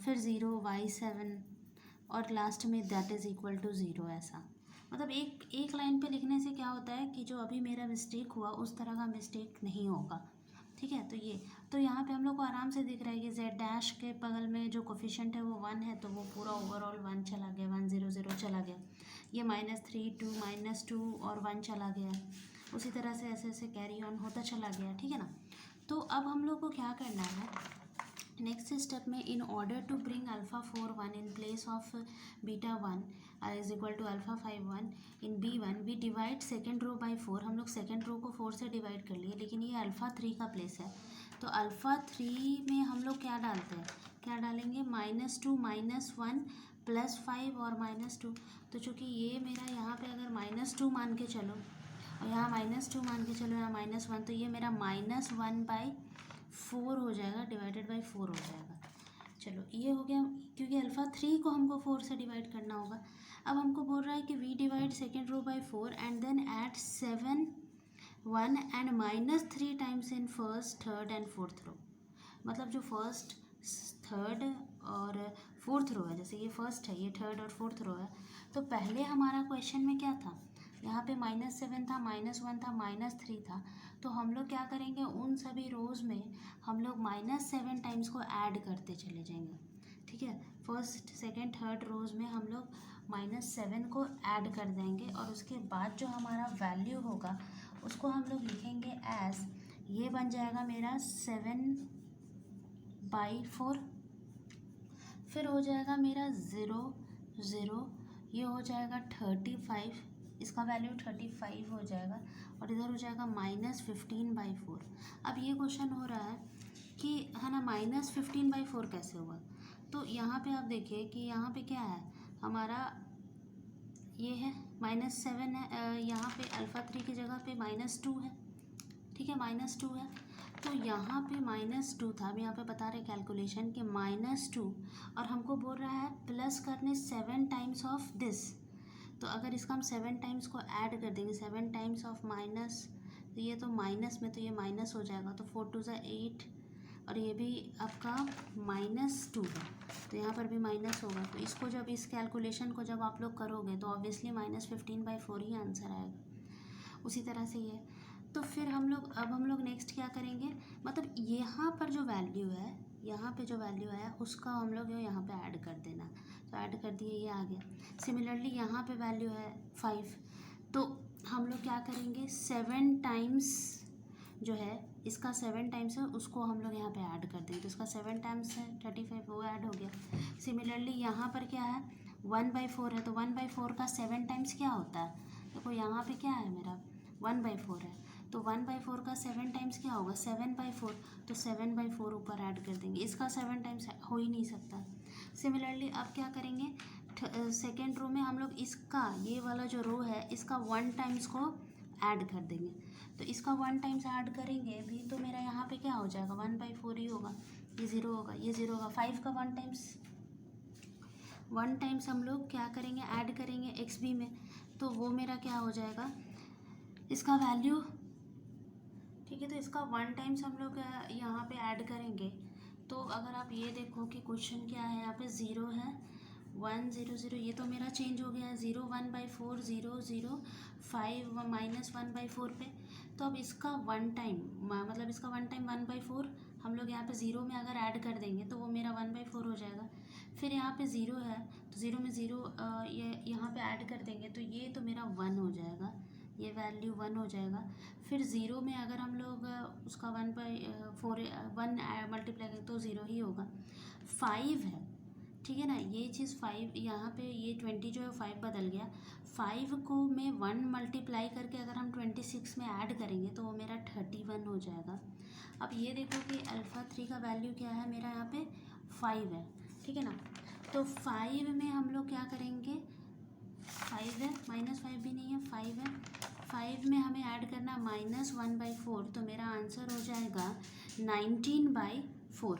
Speaker 1: फिर 0y7 और लास्ट में दैट इज़ इक्वल टू 0। ऐसा मतलब एक लाइन पे लिखने से क्या होता है कि जो अभी मेरा मिस्टेक हुआ उस तरह का मिस्टेक नहीं होगा। ठीक है, तो यहाँ पे हम लोग को आराम से दिख रहा है कि z' के बगल में जो कोफिशिएंट है वो 1 है, तो वो पूरा ओवरऑल 1 चला गया, 1 0 0 चला गया। ये -3 2 -2 और 1 चला गया, उसी तरह से ऐसे ऐसे कैरी ऑन होता चला गया। ठीक है ना, तो अब हम लोग को क्या करना है नेक्स्ट स्टेप में, in order to bring alpha 4 1 in place of beta 1 is equal to alpha 5 1 in b1 we divide second row by 4। हम लोग सेकेंड रो को 4 से डिवाइड कर लिए, लेकिन ये अल्फ़ा 3 का प्लेस है, तो अल्फ़ा 3 में हम लोग क्या डालते हैं, क्या डालेंगे, -2 -1 +5 और -2। तो चूँकि ये मेरा यहाँ पे अगर -2 मान के चलो और यहाँ -2 मान के चलो, यहाँ -1, तो ये मेरा -1/4 हो जाएगा, डिवाइडेड बाई 4 हो जाएगा। चलो ये हो गया, क्योंकि अल्फ़ा 3 को हमको 4 से डिवाइड करना होगा। अब हमको बोल रहा है कि we divide second row by 4 and then add 7 1 and -3 times in first third and fourth row. मतलब जो फर्स्ट थर्ड और फोर्थ रो है, जैसे ये फर्स्ट है, ये थर्ड और फोर्थ रो है, तो पहले हमारा क्वेश्चन में क्या था, यहाँ पे -7 था, -1 था, -3 था, तो हम लोग क्या करेंगे, उन सभी रोज़ में हम लोग -7 टाइम्स को ऐड करते चले जाएंगे। ठीक है, फर्स्ट सेकंड थर्ड रोज़ में हम लोग -7 को ऐड कर देंगे, और उसके बाद जो हमारा वैल्यू होगा उसको हम लोग लिखेंगे एज, ये बन जाएगा मेरा 7/4, फिर हो जाएगा मेरा 0 0, ये हो जाएगा 35, इसका वैल्यू 35 हो जाएगा, और इधर हो जाएगा -15/4। अब ये क्वेश्चन हो रहा है कि है ना -15/4 कैसे होगा। तो यहाँ पे आप देखिए कि यहाँ पे क्या है हमारा, ये है -7 है, यहाँ पे α3 की जगह पे -2 है, ठीक है, -2 है। तो यहाँ पे -2 था, अब यहाँ पे बता रहे कैलकुलेशन के -2, और हमको बोल रहा है प्लस करने 7 टाइम्स ऑफ दिस। तो अगर इसका हम 7 टाइम्स को ऐड कर देंगे, 7 टाइम्स ऑफ माइनस, तो ये तो माइनस में तो ये माइनस हो जाएगा, तो 4 2 ज़ा 8, और ये भी आपका -2 है, तो यहाँ पर भी माइनस होगा। तो इसको जब इस कैलकुलेशन को जब आप लोग करोगे तो ऑब्वियसली -15/4 ही आंसर आएगा। उसी तरह से ये, तो फिर हम लोग नेक्स्ट क्या करेंगे, मतलब यहाँ पर जो वैल्यू है, यहाँ पे जो वैल्यू है उसका हम लोग यहाँ पे ऐड कर देना। तो ऐड कर दिए, ये आ गया। सिमिलरली यहाँ पे वैल्यू है 5, तो हम लोग क्या करेंगे 7 टाइम्स जो है, इसका 7 टाइम्स है उसको हम लोग यहाँ पे ऐड कर देंगे। तो इसका 7 टाइम्स है 35, वो ऐड हो गया। सिमिलरली यहाँ पर क्या है 1/4 है, तो 1/4 का 7 टाइम्स क्या होता है, देखो यहाँ पे क्या है मेरा 1/4 है, तो 1/4 का 7 टाइम्स क्या होगा 7/4, तो 7/4 ऊपर ऐड कर देंगे। इसका 7 टाइम्स हो ही नहीं सकता। सिमिलरली अब क्या करेंगे, सेकेंड रो में हम लोग इसका, ये वाला जो रो है इसका 1 टाइम्स को ऐड कर देंगे। तो इसका 1 टाइम्स ऐड करेंगे भी तो मेरा यहाँ पे क्या हो जाएगा 1/4 ही होगा, ये 0 होगा, ये 0 होगा। 5 का 1 टाइम्स हम लोग क्या करेंगे ऐड करेंगे XB में, तो वो मेरा क्या हो जाएगा इसका वैल्यू, ठीक है। तो इसका 1 टाइम्स हम लोग यहाँ पे ऐड करेंगे। तो अगर आप ये देखो कि क्वेश्चन क्या है, यहाँ पे 0 है 1 0 0, ये तो मेरा चेंज हो गया है 0 1/4 0 0 5 -1/4 पे। तो अब इसका 1 टाइम मतलब इसका 1 टाइम 1/4 हम लोग यहाँ पे 0 में अगर ऐड कर देंगे तो वो मेरा 1/4 हो जाएगा। फिर यहाँ पे 0 है, तो 0 में 0 ये यहाँ पे ऐड कर देंगे, तो ये तो मेरा 1 हो जाएगा, ये वैल्यू 1 हो जाएगा। फिर 0 में अगर हम लोग उसका 1/4 1 मल्टीप्लाई करें तो 0 ही होगा। 5 है, ठीक है ना, ये चीज़ 5 यहाँ पे, ये 20 जो है 5 बदल गया। 5 को मैं 1 मल्टीप्लाई करके अगर हम 26 में ऐड करेंगे तो वो मेरा 31 हो जाएगा। अब ये देखो कि α3 का वैल्यू क्या है मेरा यहाँ पे 5 है, ठीक है ना। तो 5 में हम लोग क्या करेंगे, 5 है, -5 भी नहीं है, 5 है, 5 में हमें ऐड करना -1/4, तो मेरा आंसर हो जाएगा 19/4,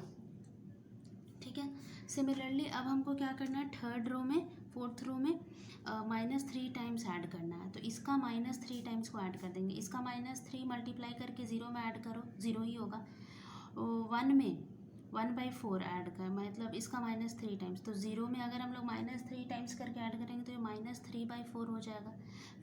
Speaker 1: ठीक है। सिमिलरली अब हमको क्या करना है, थर्ड रो में, फोर्थ रो में -3 टाइम्स ऐड करना है। तो इसका -3 टाइम्स को ऐड कर देंगे। इसका -3 मल्टीप्लाई करके 0 में ऐड करो, 0 ही होगा। 1 में 1/4 ऐड कर, मतलब इसका -3 टाइम्स, तो 0 में अगर हम लोग -3 टाइम्स करके ऐड करेंगे तो ये -3/4 हो जाएगा।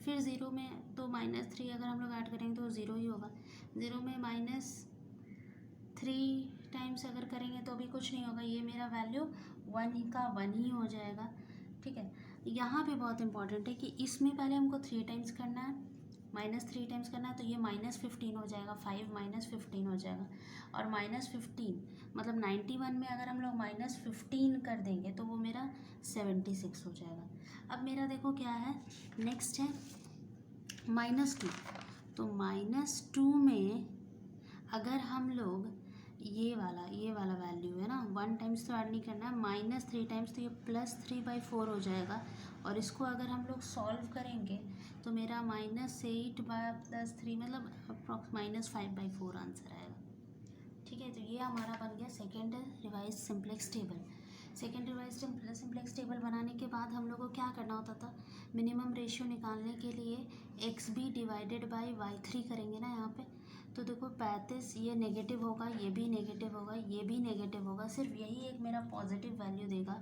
Speaker 1: फिर 0 में तो -3 अगर हम लोग ऐड करेंगे तो 0 ही होगा। 0 में -3 टाइम्स अगर करेंगे तो भी कुछ नहीं होगा, ये मेरा वैल्यू 1 का 1 ही हो जाएगा, ठीक है। यहाँ पे बहुत इंपॉर्टेंट है कि इसमें पहले हमको 3 टाइम्स करना है, -3 टाइम्स करना है, तो ये -15 हो जाएगा, 5 -15 हो जाएगा। और -15 मतलब 91 में अगर हम लोग -15 कर देंगे तो वो मेरा 76 हो जाएगा। अब मेरा देखो क्या है, नेक्स्ट है -2। तो -2 में अगर हम लोग ये वाला वैल्यू है ना, 1 टाइम्स तो ऐड नहीं करना है, -3 टाइम्स, तो ये +3/4 हो जाएगा। और इसको अगर हम लोग सॉल्व करेंगे तो मेरा -8/+3 मतलब अप्रॉक्स -5/4 आंसर आएगा, ठीक है। तो ये हमारा बन गया second revise simplex table. Second revise simplex table बनाने के बाद हम लोग को क्या करना होता था, मिनिमम रेशियो निकालने के लिए XB डिवाइडेड बाय Y3 करेंगे ना यहाँ पे। तो देखो 35, ये नेगेटिव होगा, ये भी नेगेटिव होगा, ये भी नेगेटिव होगा, सिर्फ यही एक मेरा पॉजिटिव वैल्यू देगा,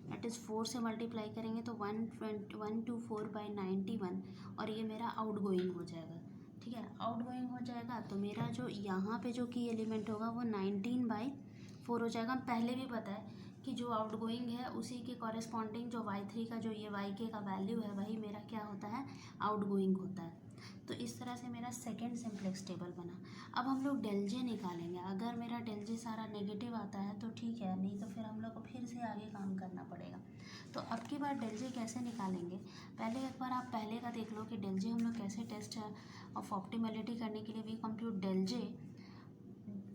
Speaker 1: दैट इज़ 4 से मल्टीप्लाई करेंगे तो 124/91, और ये मेरा आउट गोइंग हो जाएगा, ठीक है। आउट गोइंग हो जाएगा तो मेरा जो यहाँ पे जो की एलिमेंट होगा वो 19/4 हो जाएगा। पहले भी पता है कि जो आउट गोइंग है उसी के कॉरेस्पॉन्डिंग जो Y3 का जो ये YK का वैल्यू है वही मेरा क्या होता है, आउट गोइंग होता है। तो इस तरह से मेरा सेकेंड सिंप्लेक्स टेबल बना। अब हम लोग डेल जे निकालेंगे। अगर मेरा डेल जे सारा नेगेटिव आता है तो ठीक है, नहीं तो फिर हम लोग को फिर से आगे काम करना पड़ेगा। तो अब की बार डेल जे कैसे निकालेंगे, पहले एक बार आप पहले का देख लो कि डेल जे हम लोग कैसे टेस्ट ऑफ ऑप्टिमलिटी करने के लिए वी कंप्यूट डेल जे,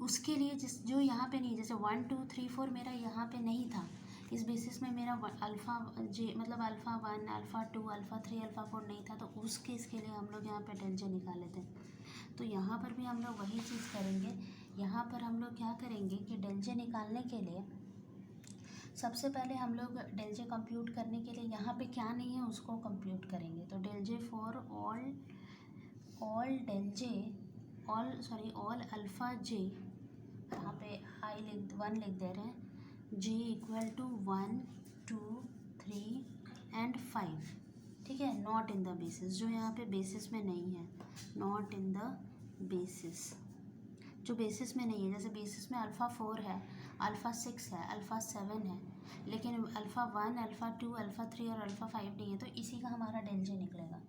Speaker 1: उसके लिए जो यहाँ पे नहीं, जैसे 1 2 3 4 मेरा यहाँ पे नहीं था, इस बेसिस में मेरा अल्फ़ा जे मतलब अल्फ़ा 1 अल्फ़ा 2 अल्फ़ा 3 अल्फ़ा 4 नहीं था, तो उस केस के लिए हम लोग यहाँ पे डेल जे निकाले थे। तो यहाँ पर भी हम लोग वही चीज़ करेंगे। यहाँ पर हम लोग क्या करेंगे कि डेल जे निकालने के लिए सबसे पहले हम लोग डेल जे कंप्यूट करने के लिए यहाँ पे क्या नहीं है उसको कंप्यूट करेंगे। तो del J for all del j all alpha j, यहाँ पे आई लिख 1 लिख दे रहे हैं, जे इक्वल टू 1 2 3 एंड 5, ठीक है, नॉट इन द बेसिस, जो यहाँ पे बेसिस में नहीं है, नॉट इन द बेसिस, जो बेसिस में नहीं है। जैसे बेसिस में अल्फ़ा 4 है, अल्फ़ा 6 है, अल्फ़ा 7 है, लेकिन अल्फ़ा 1 अल्फ़ा 2 अल्फ़ा 3 और अल्फ़ा 5 नहीं है, तो इसी का हमारा डेल जे निकलेगा।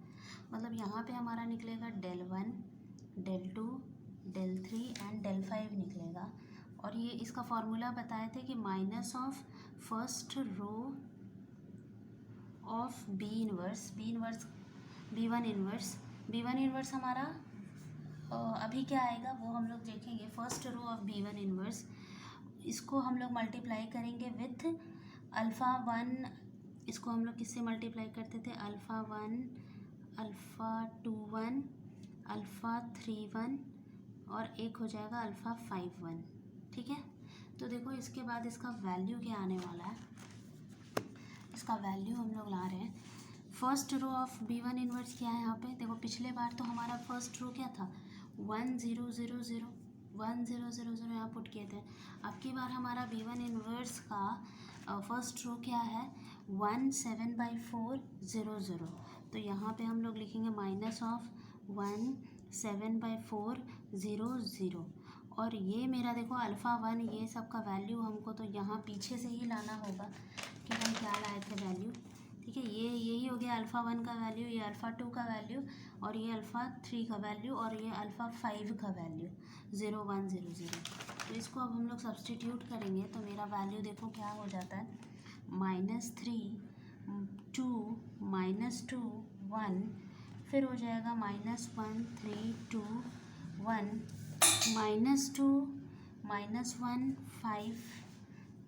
Speaker 1: मतलब यहाँ पे हमारा निकलेगा del 1 del 2 del 3 and del 5 निकलेगा। और ये इसका फॉर्मूला बताए थे कि minus of first row of B inverse B one inverse हमारा अभी क्या आएगा वो हम लोग देखेंगे। First row of B one inverse, इसको हम लोग मल्टीप्लाई करेंगे विथ अल्फ़ा 1, इसको हम लोग किससे मल्टीप्लाई करते थे, अल्फ़ा 1 अल्फ़ा 2 1 अल्फ़ा 3 1 और एक हो जाएगा अल्फ़ा 5 1, ठीक है। तो देखो इसके बाद इसका वैल्यू क्या आने वाला है, इसका वैल्यू हम लोग ला रहे हैं। First row of B one inverse क्या है यहाँ पे, देखो पिछले बार तो हमारा फर्स्ट रो क्या था 1 0 0 0 1 0 0 0 यहाँ पुट किए थे। अब की बार हमारा बी वन इनवर्स का फर्स्ट रो क्या है 1 7/4 0 0, तो यहाँ पे हम लोग लिखेंगे माइनस ऑफ 1 7/4 0 0। और ये मेरा देखो अल्फ़ा 1 ये सब का वैल्यू हमको तो यहाँ पीछे से ही लाना होगा कि हम क्या लाए थे वैल्यू, ठीक है। ये यही हो गया अल्फ़ा 1 का वैल्यू, ये अल्फ़ा 2 का वैल्यू, और ये अल्फ़ा 3 का वैल्यू, और ये अल्फ़ा 5 का वैल्यू 0 1 0 0। तो इसको अब हम लोग सब्सटीट्यूट करेंगे तो मेरा वैल्यू देखो क्या हो जाता है, -3 2 -2 1, फिर हो जाएगा -1 3 2 1 -2 -1 5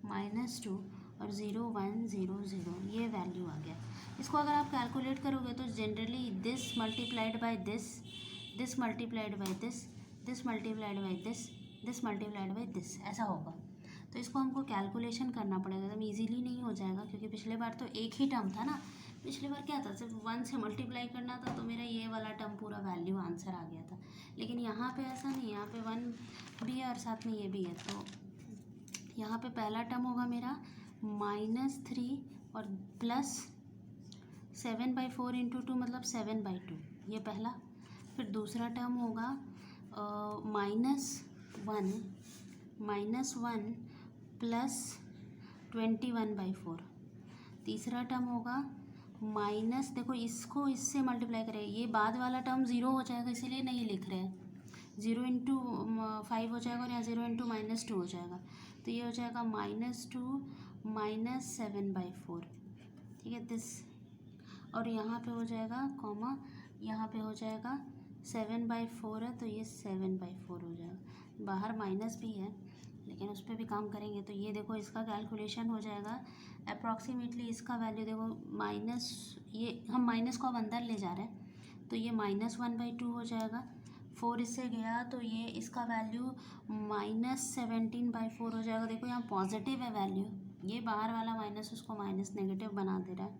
Speaker 1: -2 और 0 1 0 0, ये वैल्यू आ गया। इसको अगर आप कैलकुलेट करोगे तो generally this multiplied by this multiplied by this multiplied by this multiplied by this, ऐसा होगा। तो इसको हमको कैलकुलेशन करना पड़ेगा, एकदम ईजीली नहीं हो जाएगा, क्योंकि पिछले बार तो एक ही टर्म था ना। पिछले बार क्या था, सिर्फ 1 से मल्टीप्लाई करना था, तो मेरा ये वाला टर्म पूरा वैल्यू आंसर आ गया था। लेकिन यहाँ पे ऐसा नहीं, यहाँ पे 1 भी है और साथ में ये भी है। तो यहाँ पे पहला टर्म होगा मेरा -3 और प्लस 7/4 इंटू 2 मतलब 7/2, ये पहला। फिर दूसरा टर्म होगा -1 प्लस 21/4। तीसरा टर्म होगा माइनस, देखो इसको इससे मल्टीप्लाई करें, ये बाद वाला टर्म 0 हो जाएगा, इसीलिए नहीं लिख रहे हैं, 0 इंटू 5 हो जाएगा और यहाँ 0 इंटू -2 हो जाएगा, तो ये हो जाएगा -2 -7/4, ठीक है दिस। और यहाँ पे हो जाएगा कॉमा, यहाँ पे हो जाएगा 7/4 है, तो ये 7/4 हो जाएगा। बाहर माइनस भी है लेकिन उस पर भी काम करेंगे। तो ये देखो इसका कैलकुलेशन हो जाएगा अप्रॉक्सीमेटली, इसका वैल्यू देखो माइनस, ये हम माइनस को अब अंदर ले जा रहे हैं, तो ये -1/2 हो जाएगा। 4 इससे गया तो ये इसका वैल्यू -17/4 हो जाएगा। देखो यहाँ पॉजिटिव है वैल्यू, ये बाहर वाला माइनस उसको माइनस नेगेटिव बना दे रहा है।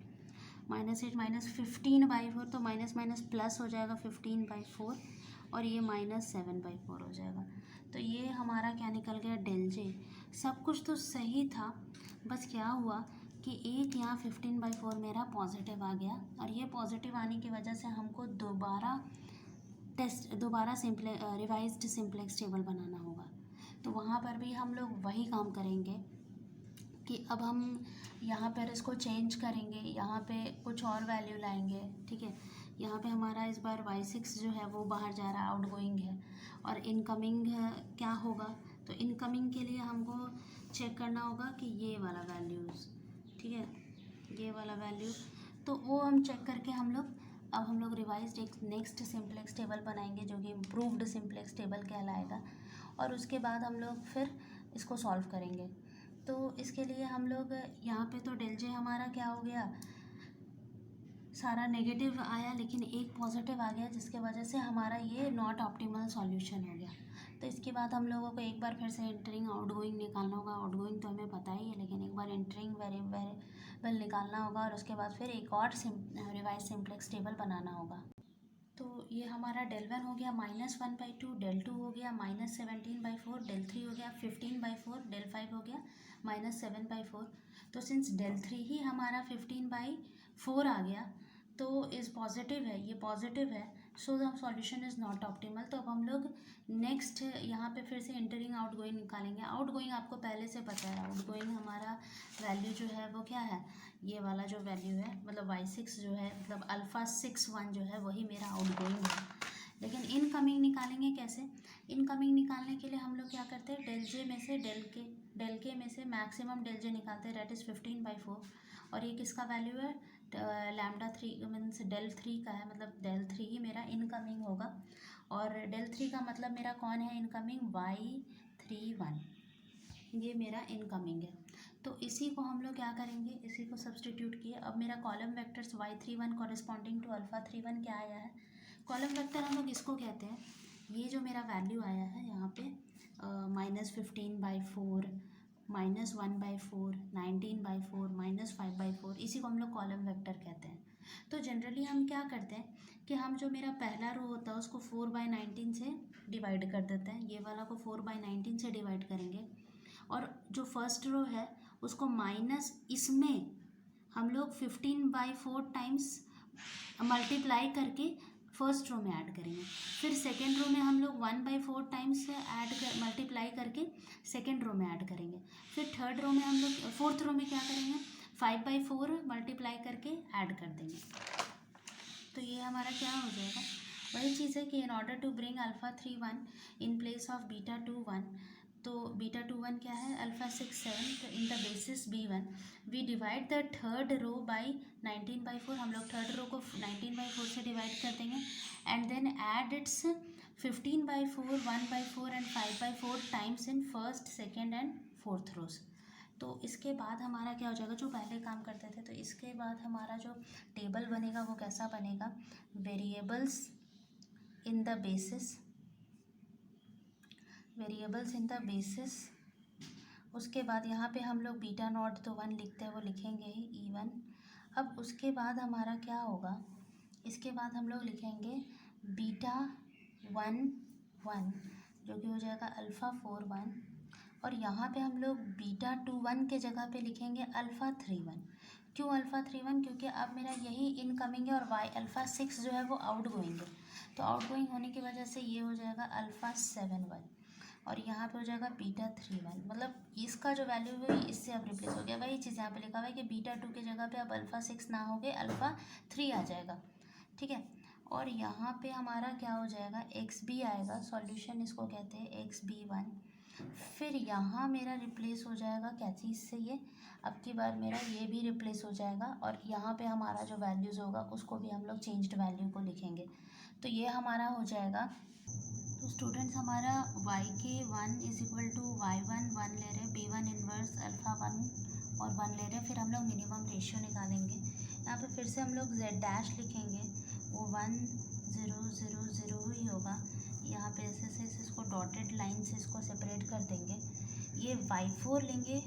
Speaker 1: -8 -15/4, तो माइनस माइनस प्लस हो जाएगा 15/4, और ये -7/4 हो जाएगा। तो ये हमारा क्या निकल गया, डेल जे। सब कुछ तो सही था, बस क्या हुआ कि एक यहाँ 15/4 मेरा पॉजिटिव आ गया, और ये पॉजिटिव आने की वजह से हमको दोबारा रिवाइज्ड सिंप्लेक्स टेबल बनाना होगा। तो वहाँ पर भी हम लोग वही काम करेंगे कि अब हम यहाँ पर इसको चेंज करेंगे, यहाँ पे कुछ और वैल्यू लाएंगे, ठीक है। यहाँ पे हमारा इस बार y6 जो है वो बाहर जा रहा है, आउटगोइंग है, और इनकमिंग क्या होगा, तो इनकमिंग के लिए हमको चेक करना होगा कि ये वाला वैल्यूज़, ठीक है, ये वाला वैल्यू, तो वो हम चेक करके अब हम लोग रिवाइज्ड एक नेक्स्ट सिंप्लेक्स टेबल बनाएंगे जो कि इम्प्रूव्ड सिंप्लेक्स टेबल कहलाएगा। और उसके बाद हम लोग फिर इसको सॉल्व करेंगे। तो इसके लिए हम लोग यहाँ पे तो डेल जे हमारा क्या हो गया, सारा नेगेटिव आया लेकिन एक पॉजिटिव आ गया, जिसके वजह से हमारा ये नॉट ऑप्टिमल सॉल्यूशन हो गया। तो इसके बाद हम लोगों को एक बार फिर से एंटरिंग आउटगोइंग निकालना होगा। आउटगोइंग तो हमें पता ही है, लेकिन एक बार एंटरिंग वेरिएबल निकालना होगा और उसके बाद फिर एक और रिवाइज सिंप्लेक्स टेबल बनाना होगा। तो ये हमारा डेल 1 हो गया -1/2, डेल 2 हो गया -17/4, डेल 3 हो गया 15/4, डेल 5 हो गया -7/4। तो सिंस डेल 3 ही हमारा 15/4 आ गया, तो इज़ पॉजिटिव है, ये पॉजिटिव है, so the solution is not optimal. तो अब हम लोग नेक्स्ट यहाँ पे फिर से एंटरिंग आउटगोइंग निकालेंगे। आउटगोइंग आपको पहले से पता है, आउटगोइंग हमारा वैल्यू जो है वो क्या है, ये वाला जो वैल्यू है, मतलब y6 जो है, मतलब अल्फ़ा 6 1 जो है वही मेरा आउटगोइंग है। लेकिन इनकमिंग निकालेंगे कैसे? इनकमिंग निकालने के लिए हम लोग क्या करते हैं, डेल जे में से डेल के में से मैक्सिमम डेल जे निकालते हैं, डेट इज़ 15/4। और ये किसका वैल्यू है, लैम्डा 3 मीन्स डेल 3 का है, मतलब डेल 3 ही मेरा इनकमिंग होगा। और डेल 3 का मतलब मेरा कौन है इनकमिंग, y31, ये मेरा इनकमिंग है। तो इसी को हम लोग क्या करेंगे, इसी को सब्सटीट्यूट किए। अब मेरा column vectors y31 corresponding to alpha 31 क्या आया है, कॉलम वेक्टर हम लोग इसको कहते हैं। ये जो मेरा वैल्यू आया है यहाँ पे -15/4, -1/4, 19/4, -5/4, इसी को हम लोग कॉलम वेक्टर कहते हैं। तो जनरली हम क्या करते हैं कि हम जो मेरा पहला रो होता है उसको 4/19 से डिवाइड कर देते हैं, ये वाला को 4/19 से डिवाइड करेंगे, और जो फर्स्ट रो है उसको माइनस इसमें हम लोग 15/4 टाइम्स मल्टीप्लाई करके फर्स्ट रो में ऐड करेंगे। फिर सेकेंड रो में हम लोग 1/4 टाइम्स मल्टीप्लाई करके सेकेंड रो में ऐड करेंगे। फिर थर्ड रो में हम लोग, फोर्थ रो में क्या करेंगे, 5/4 मल्टीप्लाई करके ऐड कर देंगे। तो ये हमारा क्या हो जाएगा, वही चीज़ है कि in order to bring alpha 31 in place of beta 21, तो बीटा 21 क्या है, अल्फ़ा 6 7, तो in the basis b1 we divide the third row by 19/4, हम लोग थर्ड रो को 19/4 से डिवाइड कर देंगे, and then add its 15/4, 1/4 and 5/4 times in first, second and fourth rows. तो इसके बाद हमारा क्या हो जाएगा, जो पहले काम करते थे, तो इसके बाद हमारा जो टेबल बनेगा वो कैसा बनेगा, variables in the basis, variables in the basis, उसके बाद यहाँ पे हम लोग बीटा नॉट तो 1 लिखते हैं वो लिखेंगे ही, E1। अब उसके बाद हमारा क्या होगा, इसके बाद हम लोग लिखेंगे बीटा 1 1, जो कि हो जाएगा अल्फ़ा 4 1, और यहाँ पे हम लोग बीटा 2 1 के जगह पे लिखेंगे अल्फ़ा 3 1। क्यों अल्फ़ा 3 1, क्योंकि अब मेरा यही इनकमिंग है और y अल्फ़ा 6 जो है वो आउटगोइंग है, तो आउटगोइंग होने की वजह से ये हो जाएगा अल्फ़ा 7 1, और यहाँ पे हो जाएगा बीटा 3 1, मतलब इसका जो वैल्यू है इससे अब रिप्लेस हो गया। वही चीज़ यहाँ पे लिखा हुआ है कि बीटा 2 के जगह पे अब अल्फ़ा 6 ना हो के अल्फ़ा 3 आ जाएगा, ठीक है। और यहाँ पे हमारा क्या हो जाएगा, एक्स बी आएगा, सॉल्यूशन इसको कहते हैं XB1। फिर यहाँ मेरा रिप्लेस हो जाएगा क्या चीज़ से, ये अब की बार मेरा ये भी रिप्लेस हो जाएगा, और यहाँ पे हमारा जो वैल्यूज़ होगा उसको भी हम लोग चेंज्ड वैल्यू को लिखेंगे। तो ये हमारा हो जाएगा। तो स्टूडेंट्स हमारा YK1 = Y1 1 ले रहे, B1 इन्वर्स अल्फ़ा 1 और 1 ले रहे, फिर हम लोग मिनिमम रेशियो निकालेंगे। यहाँ पे फिर से हम लोग Z' लिखेंगे, वो 1 0 0 0 ही होगा। यहाँ पे ऐसे से इसको डॉटेड लाइन से इसको सेपरेट कर देंगे। ये Y4 लेंगे,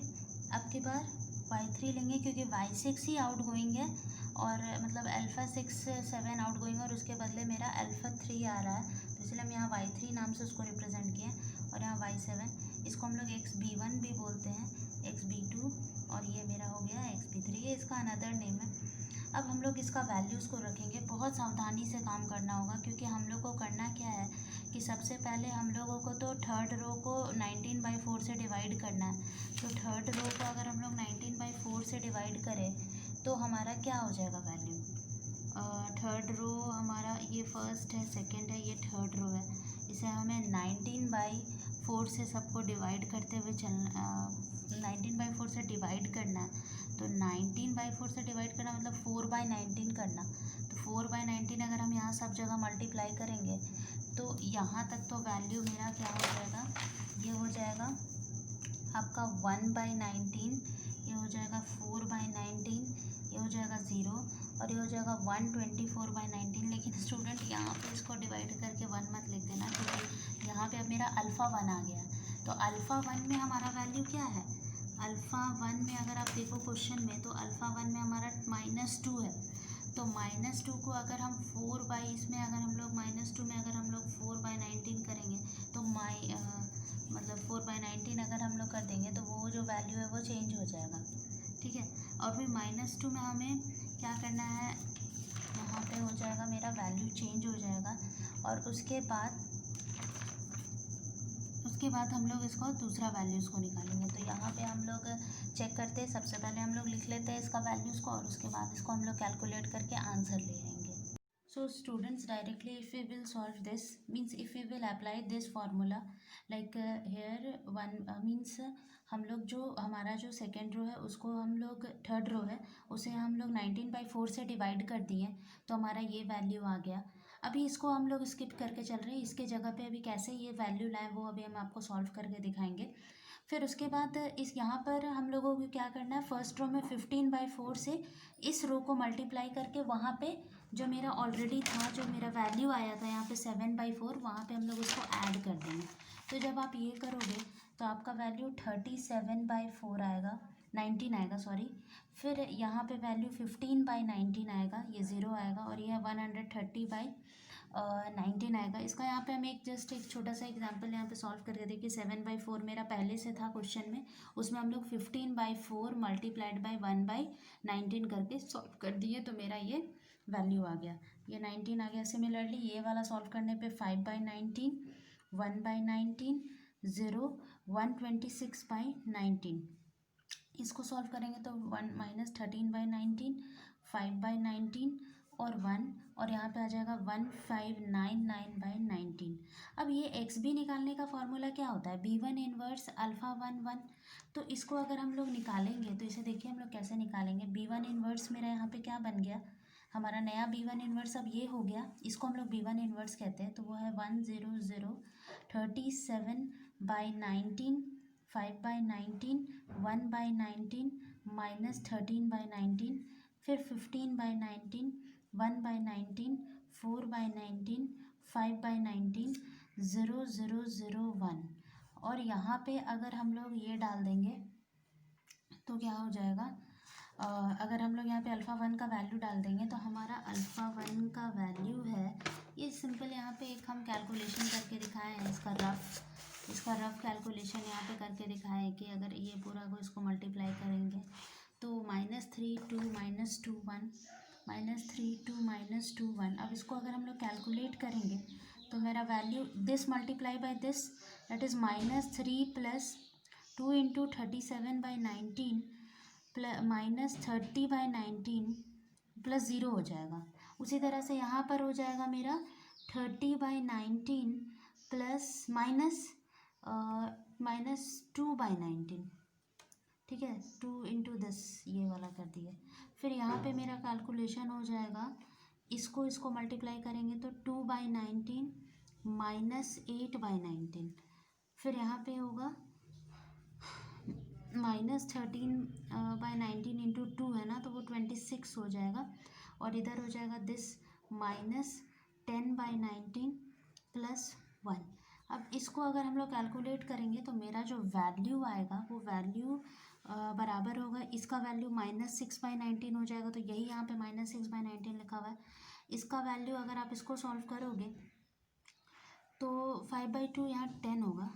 Speaker 1: अब की बार Y3 लेंगे, क्योंकि Y6 ही आउटगोइंग है, और मतलब अल्फ़ा 6 7 आउटगोइंग, और उसके बदले मेरा अल्फ़ा 3 आ रहा है, तो इसलिए हम यहाँ Y3 नाम से उसको रिप्रेजेंट किए, और यहाँ Y7, इसको हम लोग XB1 भी बोलते हैं, XB2, और ये मेरा हो गया XB3, ये इसका अनदर नेम है। अब हम लोग इसका वैल्यूज़ को रखेंगे, बहुत सावधानी से काम करना होगा, क्योंकि हम लोग को करना क्या है कि सबसे पहले हम लोगों को तो थर्ड रो को 19/4 से डिवाइड करना है। तो थर्ड रो को अगर हम लोग 19/4 से डिवाइड करें तो हमारा क्या हो जाएगा वैल्यू, थर्ड रो हमारा, ये फर्स्ट है, सेकंड है, ये थर्ड रो है, इसे हमें 19/4 से सबको डिवाइड करते हुए चलना, 19/4 से डिवाइड करना है। तो 19/4 से डिवाइड करना मतलब 4/19 करना, तो 4/19 अगर हम यहाँ सब जगह मल्टीप्लाई करेंगे तो यहाँ तक तो वैल्यू मेरा क्या हो जाएगा, ये हो जाएगा आपका 1/19, ये हो जाएगा 4/19, ये हो जाएगा 0 और ये हो जाएगा 124/19। लेकिन स्टूडेंट यहाँ पे इसको डिवाइड करके 1 मत लिख देना, क्योंकि यहाँ पे अब मेरा अल्फ़ा 1 आ गया। तो अल्फ़ा 1 में हमारा वैल्यू क्या है, अल्फ़ा 1 में अगर आप देखो क्वेश्चन में, तो अल्फ़ा 1 में हमारा -2 है। तो -2 को अगर हम 4 इसमें अगर हम लोग -2 में अगर हम लोग 4/19 करेंगे, तो मतलब 4/19 अगर हम लोग कर देंगे तो वो जो वैल्यू है वो चेंज हो जाएगा, ठीक है। और फिर -2 में हमें क्या करना है, यहाँ पे हो जाएगा मेरा वैल्यू चेंज हो जाएगा। और उसके बाद हम लोग इसको दूसरा वैल्यूज़ को निकालेंगे। तो यहाँ पे हम लोग चेक करते हैं, सबसे पहले हम लोग लिख लेते हैं इसका वैल्यूज़ को, और उसके बाद इसको हम लोग कैलकुलेट करके आंसर ले आएंगे। So students, directly if we will solve this, means if we will apply this formula, like here one means हम लोग जो हमारा जो सेकेंड रो है उसको हम लोग, थर्ड रो है उसे हम लोग 19/4 से डिवाइड कर दिए, तो हमारा ये वैल्यू आ गया। अभी इसको हम लोग स्किप करके चल रहे हैं, इसके जगह पे अभी कैसे ये वैल्यू लाएं वो अभी हम आपको सॉल्व करके दिखाएंगे। फिर उसके बाद इस यहाँ पर हम लोगों को क्या करना है, फर्स्ट रो में 15/4 से इस रो को मल्टीप्लाई करके वहाँ पे जो मेरा ऑलरेडी था, जो मेरा वैल्यू आया था यहाँ पे 7/4, वहाँ पे हम लोग उसको ऐड कर देंगे। तो जब आप ये करोगे तो आपका वैल्यू 37/4 आएगा, 19 आएगा सॉरी। फिर यहाँ पे वैल्यू 15/19 आएगा, ये 0 आएगा, और यह 130/19 आएगा। इसका यहाँ पे हम एक छोटा सा एग्जांपल यहाँ पे सॉल्व करके देखिए। 7/4 मेरा पहले से था क्वेश्चन में, उसमें हम लोग 15/4 मल्टीप्लाइड बाई 1/19 करके सॉल्व कर दिए, तो मेरा ये वैल्यू आ गया, ये 19 आ गया। सिमिलरली ये वाला सॉल्व करने पे 5/19, 1/19, 0, 126/19, इसको सॉल्व करेंगे तो 13/19, 5/19 और 1, और यहाँ पे आ जाएगा 1599/19। अब ये एक्स बी निकालने का फॉर्मूला क्या होता है, B1 इनवर्स अल्फ़ा 1 1। तो इसको अगर हम लोग निकालेंगे तो इसे देखिए हम लोग कैसे निकालेंगे। B1 इनवर्स मेरा यहाँ पे क्या बन गया, हमारा नया B1 इनवर्स अब ये हो गया, इसको हम लोग B1 इनवर्स कहते हैं। तो वो है 100, 37/19, 5/19, 1/19 माइनस 13/19, फिर 15/19, 1/19, 4/19, 5/19, 0001। और यहाँ पे अगर हम लोग ये डाल देंगे तो क्या हो जाएगा, अगर हम लोग यहाँ पे अल्फ़ा 1 का वैल्यू डाल देंगे तो हमारा अल्फ़ा 1 का वैल्यू है, ये सिंपल यहाँ पे एक हम कैलकुलेशन करके दिखाए हैं, इसका रफ कैलकुलेशन यहाँ पे करके दिखाया है कि अगर ये पूरा को इसको मल्टीप्लाई करेंगे तो -3 2 -2 1, -3 2 -2 1। अब इसको अगर हम लोग कैलकुलेट करेंगे तो मेरा value this multiply by this, that is -3 + 2 × 37/19 -30/19 + 0 हो जाएगा। उसी तरह से यहाँ पर हो जाएगा मेरा 30/19 प्लस -2/19, ठीक है, 2 × दिस ये वाला कर दिया। फिर यहाँ पे मेरा कैलकुलेशन हो जाएगा, इसको मल्टीप्लाई करेंगे तो 2/19 -8/19, फिर यहाँ पे होगा -13/19 × 2 है ना, तो वो 26 हो जाएगा। और इधर हो जाएगा दिस -10/19 + 1। अब इसको अगर हम लोग कैलकुलेट करेंगे तो मेरा जो वैल्यू आएगा वो वैल्यू बराबर होगा, इसका वैल्यू -6/19 हो जाएगा। तो यही यहाँ पे -6/19 लिखा हुआ है। इसका वैल्यू अगर आप इसको सॉल्व करोगे तो 5/2 यहाँ 10 होगा,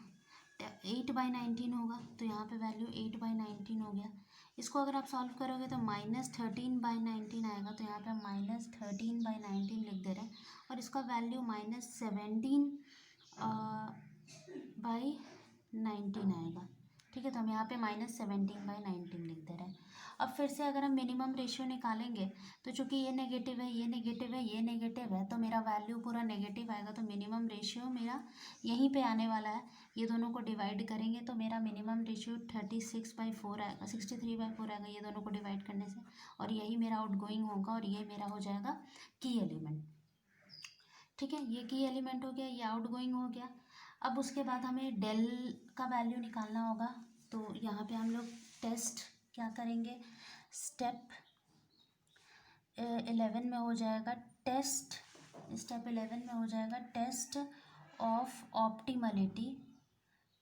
Speaker 1: 8/19 होगा, तो यहाँ पे वैल्यू 8/19 हो गया। इसको अगर आप सॉल्व करोगे तो -13/19 आएगा, तो यहाँ पे हम -13/19 लिख दे रहे हैं। और इसका वैल्यू -17/19 आएगा, ठीक है। तो हम यहाँ पे -17/19 लिख दे रहे हैं। अब फिर से अगर हम मिनिमम रेशियो निकालेंगे तो चूंकि ये नेगेटिव है, ये नेगेटिव है, ये नेगेटिव है, तो मेरा वैल्यू पूरा नेगेटिव आएगा। तो मिनिमम रेशियो मेरा यहीं पे आने वाला है। ये दोनों को डिवाइड करेंगे तो मेरा मिनिमम रेशियो 36/4 आएगा, 63/4 आएगा ये दोनों को डिवाइड करने से। और यही मेरा आउटगोइंग होगा और ये मेरा हो जाएगा की एलिमेंट। ठीक है, ये की एलिमेंट हो गया, ये आउट गोइंग हो गया। अब उसके बाद हमें डेल का वैल्यू निकालना होगा। तो यहाँ पे हम लोग टेस्ट क्या करेंगे, स्टेप 11 में हो जाएगा टेस्ट, स्टेप 11 में हो जाएगा test of optimality,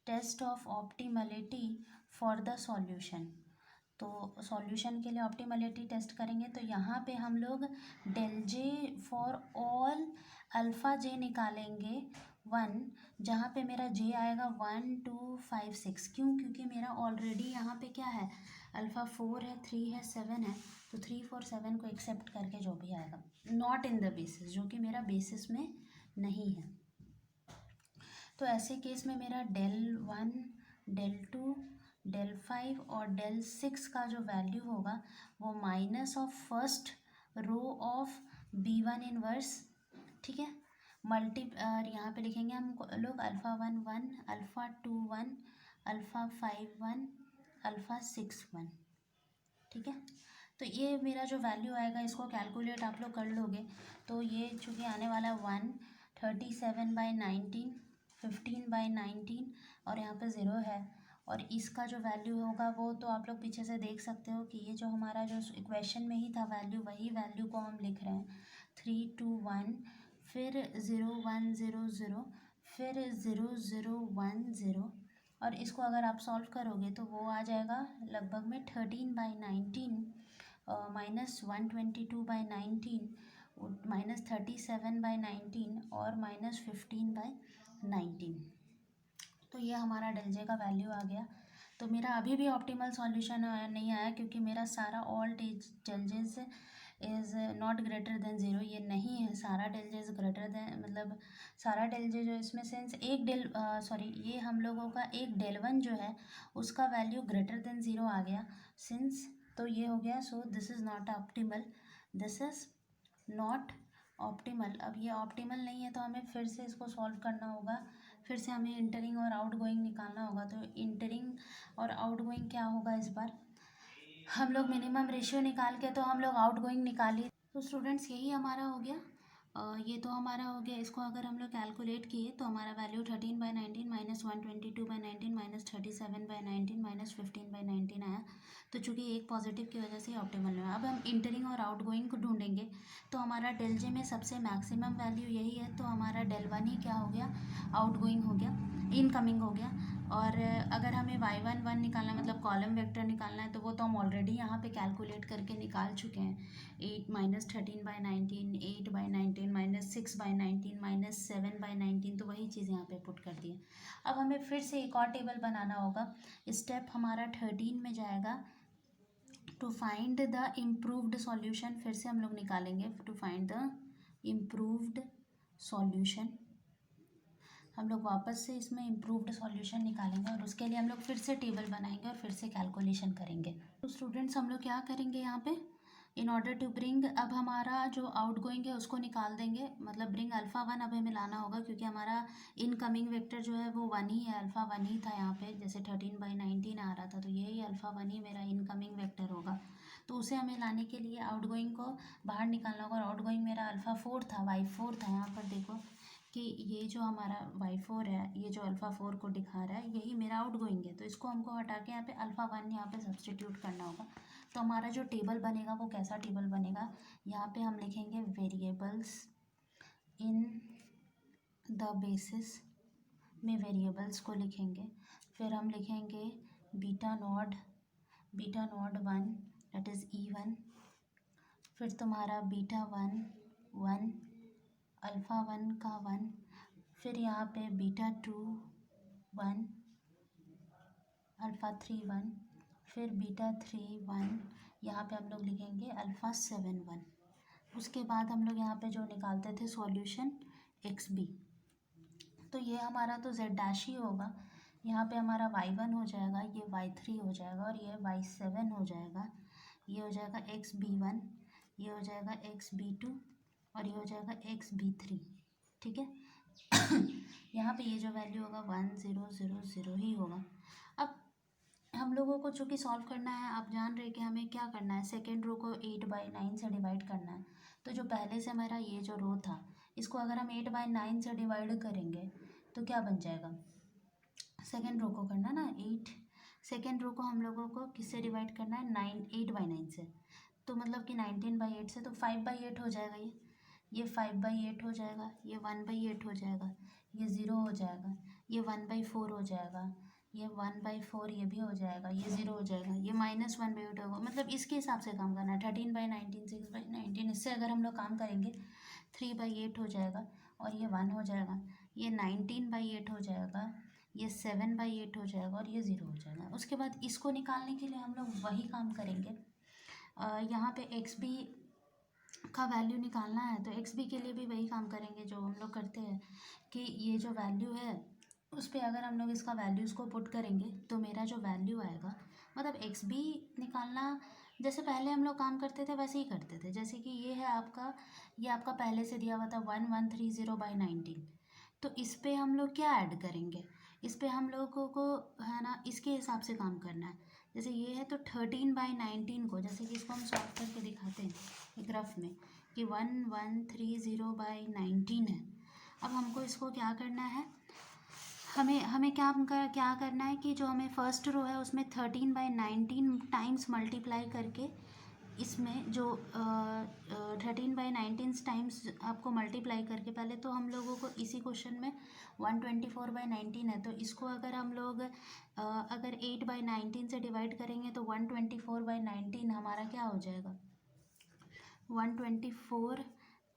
Speaker 1: test of optimality for the solution. तो सॉल्यूशन के लिए ऑप्टिमलिटी टेस्ट करेंगे। तो यहाँ पे हम लोग del J for all alpha j निकालेंगे 1, जहाँ पे मेरा जे आएगा 1 2 5 6। क्यों? क्योंकि मेरा ऑलरेडी यहाँ पे क्या है, अल्फ़ा 4 है, 3 है, 7 है। तो 3 4 7 को एक्सेप्ट करके जो भी आएगा, नॉट इन द बेसिस, जो कि मेरा बेसिस में नहीं है। तो ऐसे केस में मेरा डेल 1, डेल 2, डेल 5 और डेल 6 का जो वैल्यू होगा वो minus of first row of B1 inverse, ठीक है, मल्टी यहाँ पे लिखेंगे हम लोग अल्फ़ा 1 1, अल्फ़ा 2 1, अल्फ़ा 5 1, अल्फ़ा 6 1, ठीक है। तो ये मेरा जो वैल्यू आएगा इसको कैलकुलेट आप लोग कर लोगे। तो ये चूँकि आने वाला 137/19, 15/19 और यहाँ पे 0 है। और इसका जो वैल्यू होगा वो तो आप लोग पीछे से देख सकते हो कि ये जो हमारा जो इक्वेशन में ही था वैल्यू, वही वैल्यू को हम लिख रहे हैं 3 2 1, फिर 0 1 0 0, फिर 0 0 1 0। और इसको अगर आप सॉल्व करोगे तो वो आ जाएगा लगभग में 13/19 माइनस 122/19 माइनस 37/19 और माइनस 15/19। तो ये हमारा डेल जे का वैल्यू आ गया। तो मेरा अभी भी ऑप्टिमल सॉल्यूशन नहीं आया, क्योंकि मेरा सारा all del j's is not greater than zero, ये नहीं है। सारा del j is greater than, मतलब सारा डेल जे जो इसमें सेंस एक डेल सॉरी ये हम लोगों का एक डेल वन जो है उसका वैल्यू ग्रेटर देन ज़ीरो आ गया सिंस। तो ये हो गया, so this is not optimal, this is not optimal. अब ये ऑप्टिमल नहीं है तो हमें फिर से इसको सॉल्व करना होगा, फिर से हमें इंटरिंग और आउट गोइंग निकालना होगा। तो इंटरिंग और आउट गोइंग क्या होगा, इस बार हम लोग मिनिमम रेशियो निकाल के तो हम लोग आउट गोइंग निकाली। तो स्टूडेंट्स यही हमारा हो गया, ये तो हमारा हो गया। इसको अगर हम लोग कैलकुलेट किए तो हमारा वैल्यू 13/19 माइनस 122/19 माइनस 37/19 माइनस 15/19 आया। तो चूँकि एक पॉजिटिव की वजह से ऑप्टिमल हुआ। अब हम इंटरिंग और आउट गोइंग को ढूंढेंगे। तो हमारा डेल जे में सबसे मैक्सिमम वैल्यू यही है, तो हमारा डेल वन ही क्या हो गया, आउट गोइंग हो गया, इनकमिंग हो गया। और अगर हमें y1 निकालना है, मतलब कॉलम वेक्टर निकालना है, तो वो तो हम ऑलरेडी यहाँ पे कैलकुलेट करके निकाल चुके हैं। 8 माइनस 13/19, 8/19 माइनस 6/19 माइनस 7/19, तो वही चीज़ यहाँ पे पुट कर दी है। अब हमें फिर से एक और टेबल बनाना होगा। स्टेप हमारा 13 में जाएगा, to find the improved solution. फिर से हम लोग निकालेंगे to find the improved solution. हम लोग वापस से इसमें इम्प्रूव्ड सॉल्यूशन निकालेंगे और उसके लिए हम लोग फिर से टेबल बनाएंगे और फिर से कैलकुलेशन करेंगे। तो स्टूडेंट्स हम लोग क्या करेंगे यहाँ पे, इन ऑर्डर टू ब्रिंग, अब हमारा जो आउट गोइंग है उसको निकाल देंगे, मतलब ब्रिंग अल्फ़ा 1 अब हमें लाना होगा, क्योंकि हमारा इनकमिंग वेक्टर जो है वो 1 ही है, अल्फ़ा 1 ही था यहाँ पे, जैसे 13/19 आ रहा था, तो यही अल्फ़ा 1 ही मेरा इनकमिंग वेक्टर होगा। तो उसे हमें लाने के लिए आउट गोइंग को बाहर निकालना होगा। और आउट गोइंग मेरा अल्फ़ा 4 था, y4 था। यहाँ पर देखो कि ये जो हमारा y4 है, ये जो अल्फ़ा 4 को दिखा रहा है, यही मेरा आउट गोइंग है। तो इसको हमको हटा के यहाँ पे अल्फ़ा 1 यहाँ पे सब्सटीट्यूट करना होगा। तो हमारा जो टेबल बनेगा वो कैसा टेबल बनेगा, यहाँ पे हम लिखेंगे वेरिएबल्स इन द बेसिस में वेरिएबल्स को लिखेंगे। फिर हम लिखेंगे beta Nord 1 that is E1, फिर तुम्हारा बीटा 1 1, अल्फ़ा 1 का 1, फिर यहाँ पे बीटा 2 1, अल्फ़ा 3 1, फिर बीटा 3 1, यहाँ पे हम लोग लिखेंगे अल्फ़ा 7 1। उसके बाद हम लोग यहाँ पे जो निकालते थे सॉल्यूशन XB, तो ये हमारा तो Z डैश ही होगा। यहाँ पे हमारा y1 हो जाएगा, ये y3 हो जाएगा और ये y7 हो जाएगा। ये हो जाएगा XB1, ये हो जाएगा XB2 और ये हो जाएगा XB3, ठीक है। यहाँ पे ये जो वैल्यू होगा 1 0 0 0 ही होगा। अब हम लोगों को चूँकि सॉल्व करना है, आप जान रहे कि हमें क्या करना है, सेकेंड रो को 8/9 से डिवाइड करना है। तो जो पहले से मेरा ये जो रो था इसको अगर हम 8/9 से डिवाइड करेंगे तो क्या बन जाएगा, सेकेंड रो को करना ना 8, सेकेंड रो को हम लोगों को किससे डिवाइड करना है, 8/9 से, तो मतलब कि 19/8 से, तो 5/8 हो जाएगा ये 5/8 हो जाएगा, ये 1/8 हो जाएगा, ये 0 हो जाएगा, ये 1/4 हो जाएगा, ये 1/4 ये भी हो जाएगा, ये 0 हो जाएगा, ये -1/8 होगा। मतलब इसके हिसाब से काम करना है, 13/19, 6/19, इससे अगर हम लोग काम करेंगे 3/8 हो जाएगा, और ये 1 हो जाएगा, ये 19/8 हो जाएगा, ये 7/8 हो जाएगा, और ये 0 हो जाएगा। उसके बाद इसको निकालने के लिए हम लोग वही काम करेंगे, यहाँ पे एक्स बी का वैल्यू निकालना है, तो एक्स बी के लिए भी वही काम करेंगे जो हम लोग करते हैं कि ये जो वैल्यू है उस पर अगर हम लोग इसका वैल्यूज़ को पुट करेंगे तो मेरा जो वैल्यू आएगा, मतलब एक्स बी निकालना जैसे पहले हम लोग काम करते थे वैसे ही करते थे। जैसे कि ये है आपका, ये आपका पहले से दिया हुआ था 1130/19, तो इस पे हम लोग क्या ऐड करेंगे, इस पे हम लोगों को है ना इसके हिसाब से काम करना है। जैसे ये है तो 13/19 को, जैसे कि इसको हम सॉल्व करके दिखाते हैं ग्राफ में कि 1130/19 है। अब हमको इसको क्या करना है, हमें हमें क्या करना है कि जो हमें फर्स्ट रो है उसमें 13/19 टाइम्स मल्टीप्लाई करके, इसमें जो 13/19 टाइम्स आपको मल्टीप्लाई करके, पहले तो हम लोगों को इसी क्वेश्चन में 124/19 है, तो इसको अगर हम लोग अगर 8/19 से डिवाइड करेंगे तो 124/19 हमारा क्या हो जाएगा, 124,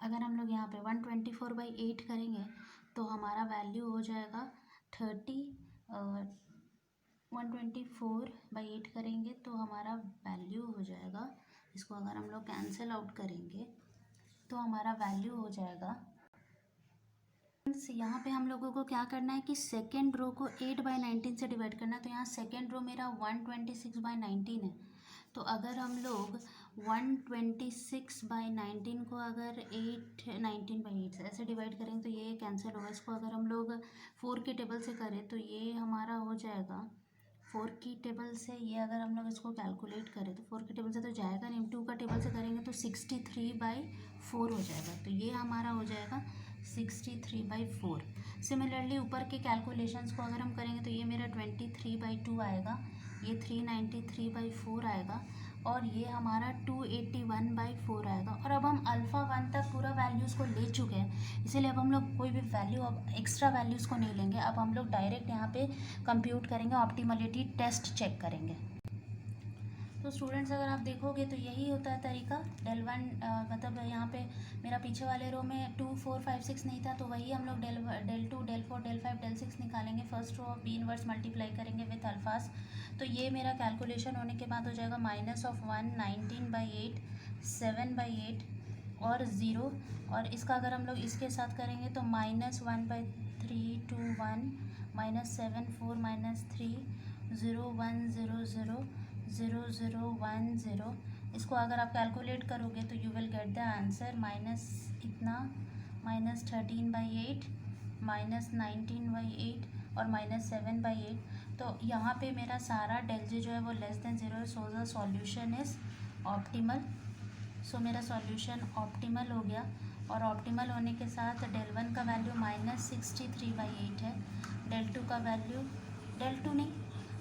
Speaker 1: अगर हम लोग यहाँ पे 124/8 करेंगे तो हमारा वैल्यू हो जाएगा 30, 124/8 करेंगे तो हमारा वैल्यू हो जाएगा, इसको अगर हम लोग कैंसिल आउट करेंगे तो हमारा वैल्यू हो जाएगा। यहाँ पे हम लोगों को क्या करना है कि सेकेंड रो को 8/19 से डिवाइड करना है, तो यहाँ सेकेंड रो मेरा 126/19 है, तो अगर हम लोग 126/19 को अगर 19/8 से ऐसे डिवाइड करेंगे तो ये कैंसिल होगा। इसको अगर हम लोग 4 के टेबल से करें तो ये हमारा हो जाएगा 4 की टेबल से, ये अगर हम लोग इसको कैलकुलेट करें तो 4 की टेबल से तो जाएगा नहीं, 2 का टेबल से करेंगे तो 63/4 हो जाएगा, तो ये हमारा हो जाएगा 63/4। सिमिलरली ऊपर के कैलकुलेशंस को अगर हम करेंगे तो ये मेरा 23/2 आएगा, ये 393/4 आएगा, और ये हमारा 281/4 आएगा। और अब हम अल्फ़ा 1 तक पूरा वैल्यूज़ को ले चुके हैं, इसीलिए अब हम लोग कोई भी वैल्यू, अब एक्स्ट्रा वैल्यूज़ को नहीं लेंगे, अब हम लोग डायरेक्ट यहाँ पे कंप्यूट करेंगे, ऑप्टिमलिटी टेस्ट चेक करेंगे। तो स्टूडेंट्स अगर आप देखोगे तो यही होता है तरीका, डेल वन मतलब यहाँ पे मेरा पीछे वाले रो में 2 4 5 6 नहीं था, तो वही हम लोग डेल 2 डेल 4 डेल 5 डेल 6 निकालेंगे, first row of B inverse multiply करेंगे विथ अल्फास, तो ये मेरा कैलकुलेशन होने के बाद हो जाएगा -1 19/8 7/8 और 0, और इसका अगर हम लोग इसके साथ करेंगे तो -1/3 2 1 -7 4 -3 0 1 0 0 0 0 1 0, इसको अगर आप कैलकुलेट करोगे तो you will get the answer minus इतना -13/8 -19/8 और -7/8। तो यहाँ पे मेरा सारा डेल जे जो है वो लेस देन 0 है, so the solution is optimal. So मेरा सॉल्यूशन ऑप्टिमल हो गया, और ऑप्टिमल होने के साथ डेल वन का वैल्यू -63/8 है, डेल टू का वैल्यू, डेल टू नहीं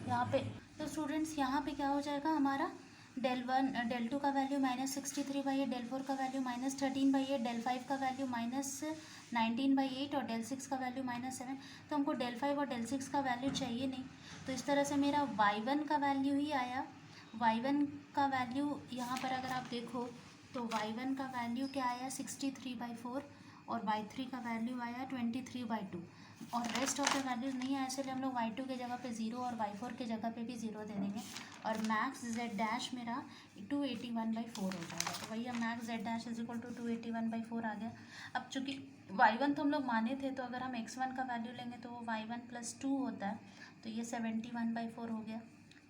Speaker 1: यहाँ पे, तो स्टूडेंट्स यहाँ पे क्या हो जाएगा हमारा, डेल टू का वैल्यू -63/8, डेल फोर का वैल्यू -13/8, डेल फाइव का वैल्यू -19/8 और डेल सिक्स का वैल्यू -7। तो हमको डेल फाइव और डेल सिक्स का वैल्यू चाहिए नहीं, तो इस तरह से मेरा y1 का वैल्यू ही आया। y1 का वैल्यू यहाँ पर अगर आप देखो तो y1 का वैल्यू क्या आया 63/4, और y3 का वैल्यू आया 23/2, और रेस्ट ऑफ द वैल्यूज़ नहीं आया, इसलिए हम लोग y2 के जगह पे 0 और y4 के जगह पे भी 0 दे देंगे, और मैक्स z डैश मेरा 281/4 हो जाएगा। तो वही अब max z dash is equal to 281/4 आ गया। अब चूँकि y1 तो हम लोग माने थे, तो अगर हम x1 का वैल्यू लेंगे तो वो y1 + 2 होता है, तो ये 71/4 हो गया,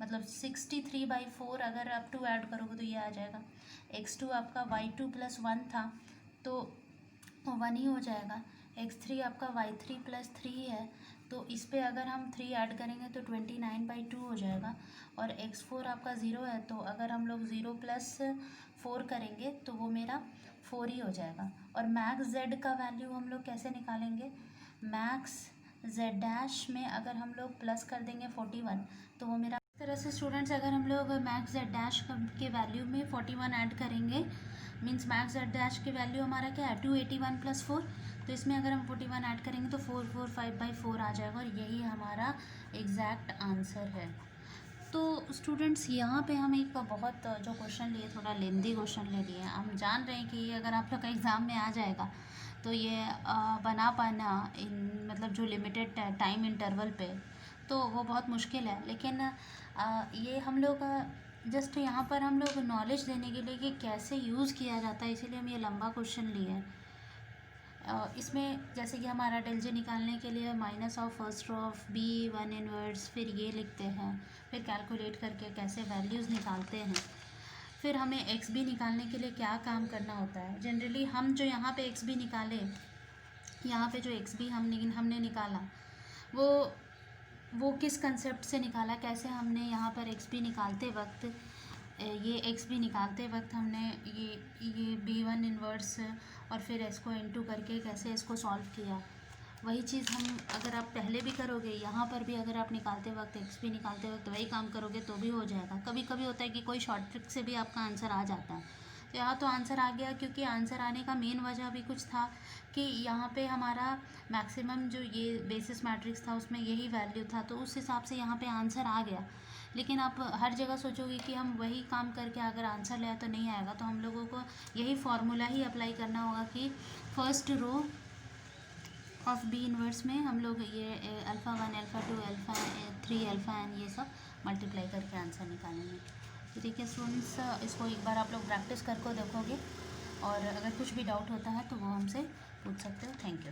Speaker 1: मतलब 63/4 अगर आप 2 ऐड करोगे तो ये आ जाएगा। x2 आपका y2 + 1 था तो 1 ही हो जाएगा, x3 आपका y3 + 3 है, तो इस पे अगर हम 3 ऐड करेंगे तो 29/2 हो जाएगा, और x4 आपका 0 है, तो अगर हम लोग 0 + 4 करेंगे तो वो मेरा 4 ही हो जाएगा। और मैक्स जेड का वैल्यू हम लोग कैसे निकालेंगे, मैक्स जेड डैश में अगर हम लोग प्लस कर देंगे 41 तो वो मेरा, इस तरह से स्टूडेंट्स अगर हम लोग मैक्स जेड डैश के वैल्यू में 41 ऐड करेंगे मीन्स मैक्स जेड डैश की वैल्यू हमारा क्या है 281 + 4, तो इसमें अगर हम 41 ऐड करेंगे तो 445/4 आ जाएगा और यही हमारा एग्जैक्ट आंसर है। तो स्टूडेंट्स यहाँ पे हम एक बहुत जो क्वेश्चन लिए, थोड़ा लेंदी क्वेश्चन ले लिए। हम जान रहे हैं कि ये अगर आप लोग का एग्ज़ाम में आ जाएगा तो ये बना पाना इन मतलब जो लिमिटेड टाइम इंटरवल पे तो वो बहुत मुश्किल है, लेकिन ये हम लोग जस्ट यहाँ पर हम लोग नॉलेज देने के लिए कि कैसे यूज़ किया जाता है, इसीलिए हम ये लंबा क्वेश्चन लिए हैं। इसमें जैसे कि हमारा डेल जे निकालने के लिए minus of first row of B 1 inverse, फिर ये लिखते हैं, फिर कैलकुलेट करके कैसे वैल्यूज़ निकालते हैं, फिर हमें एक्स बी निकालने के लिए क्या काम करना होता है। जनरली हम जो यहाँ पे एक्स बी निकाले, यहाँ पे जो एक्स बी हमने निकाला वो किस कंसेप्ट से निकाला, कैसे हमने यहाँ पर एक्स बी निकालते वक्त ये एक्स बी निकालते वक्त हमने ये b1 इन्वर्स और फिर इसको इनटू करके कैसे इसको सॉल्व किया, वही चीज़ हम अगर आप पहले भी करोगे यहाँ पर भी अगर आप निकालते वक्त एक्स बी निकालते वक्त वही काम करोगे तो भी हो जाएगा। कभी कभी होता है कि कोई शॉर्ट ट्रिक से भी आपका आंसर आ जाता है, तो यहाँ तो आंसर आ गया, क्योंकि आंसर आने का मेन वजह भी कुछ था कि यहाँ पे हमारा मैक्सिमम जो ये बेसिस मैट्रिक्स था उसमें यही वैल्यू था, तो उस हिसाब से यहाँ पे आंसर आ गया। लेकिन आप हर जगह सोचोगे कि हम वही काम करके अगर आंसर ले आए तो नहीं आएगा, तो हम लोगों को यही फार्मूला ही अप्लाई करना होगा कि first row of B inverse में हम लोग ये alpha 1 alpha 2 alpha 3 alpha N ये सब मल्टीप्लाई करके आंसर निकालेंगे। तो ठीक है स्टूडेंट्स, इसको एक बार आप लोग प्रैक्टिस करके देखोगे और अगर कुछ भी डाउट होता है तो वो हमसे पूछ सकते हो। Thank you.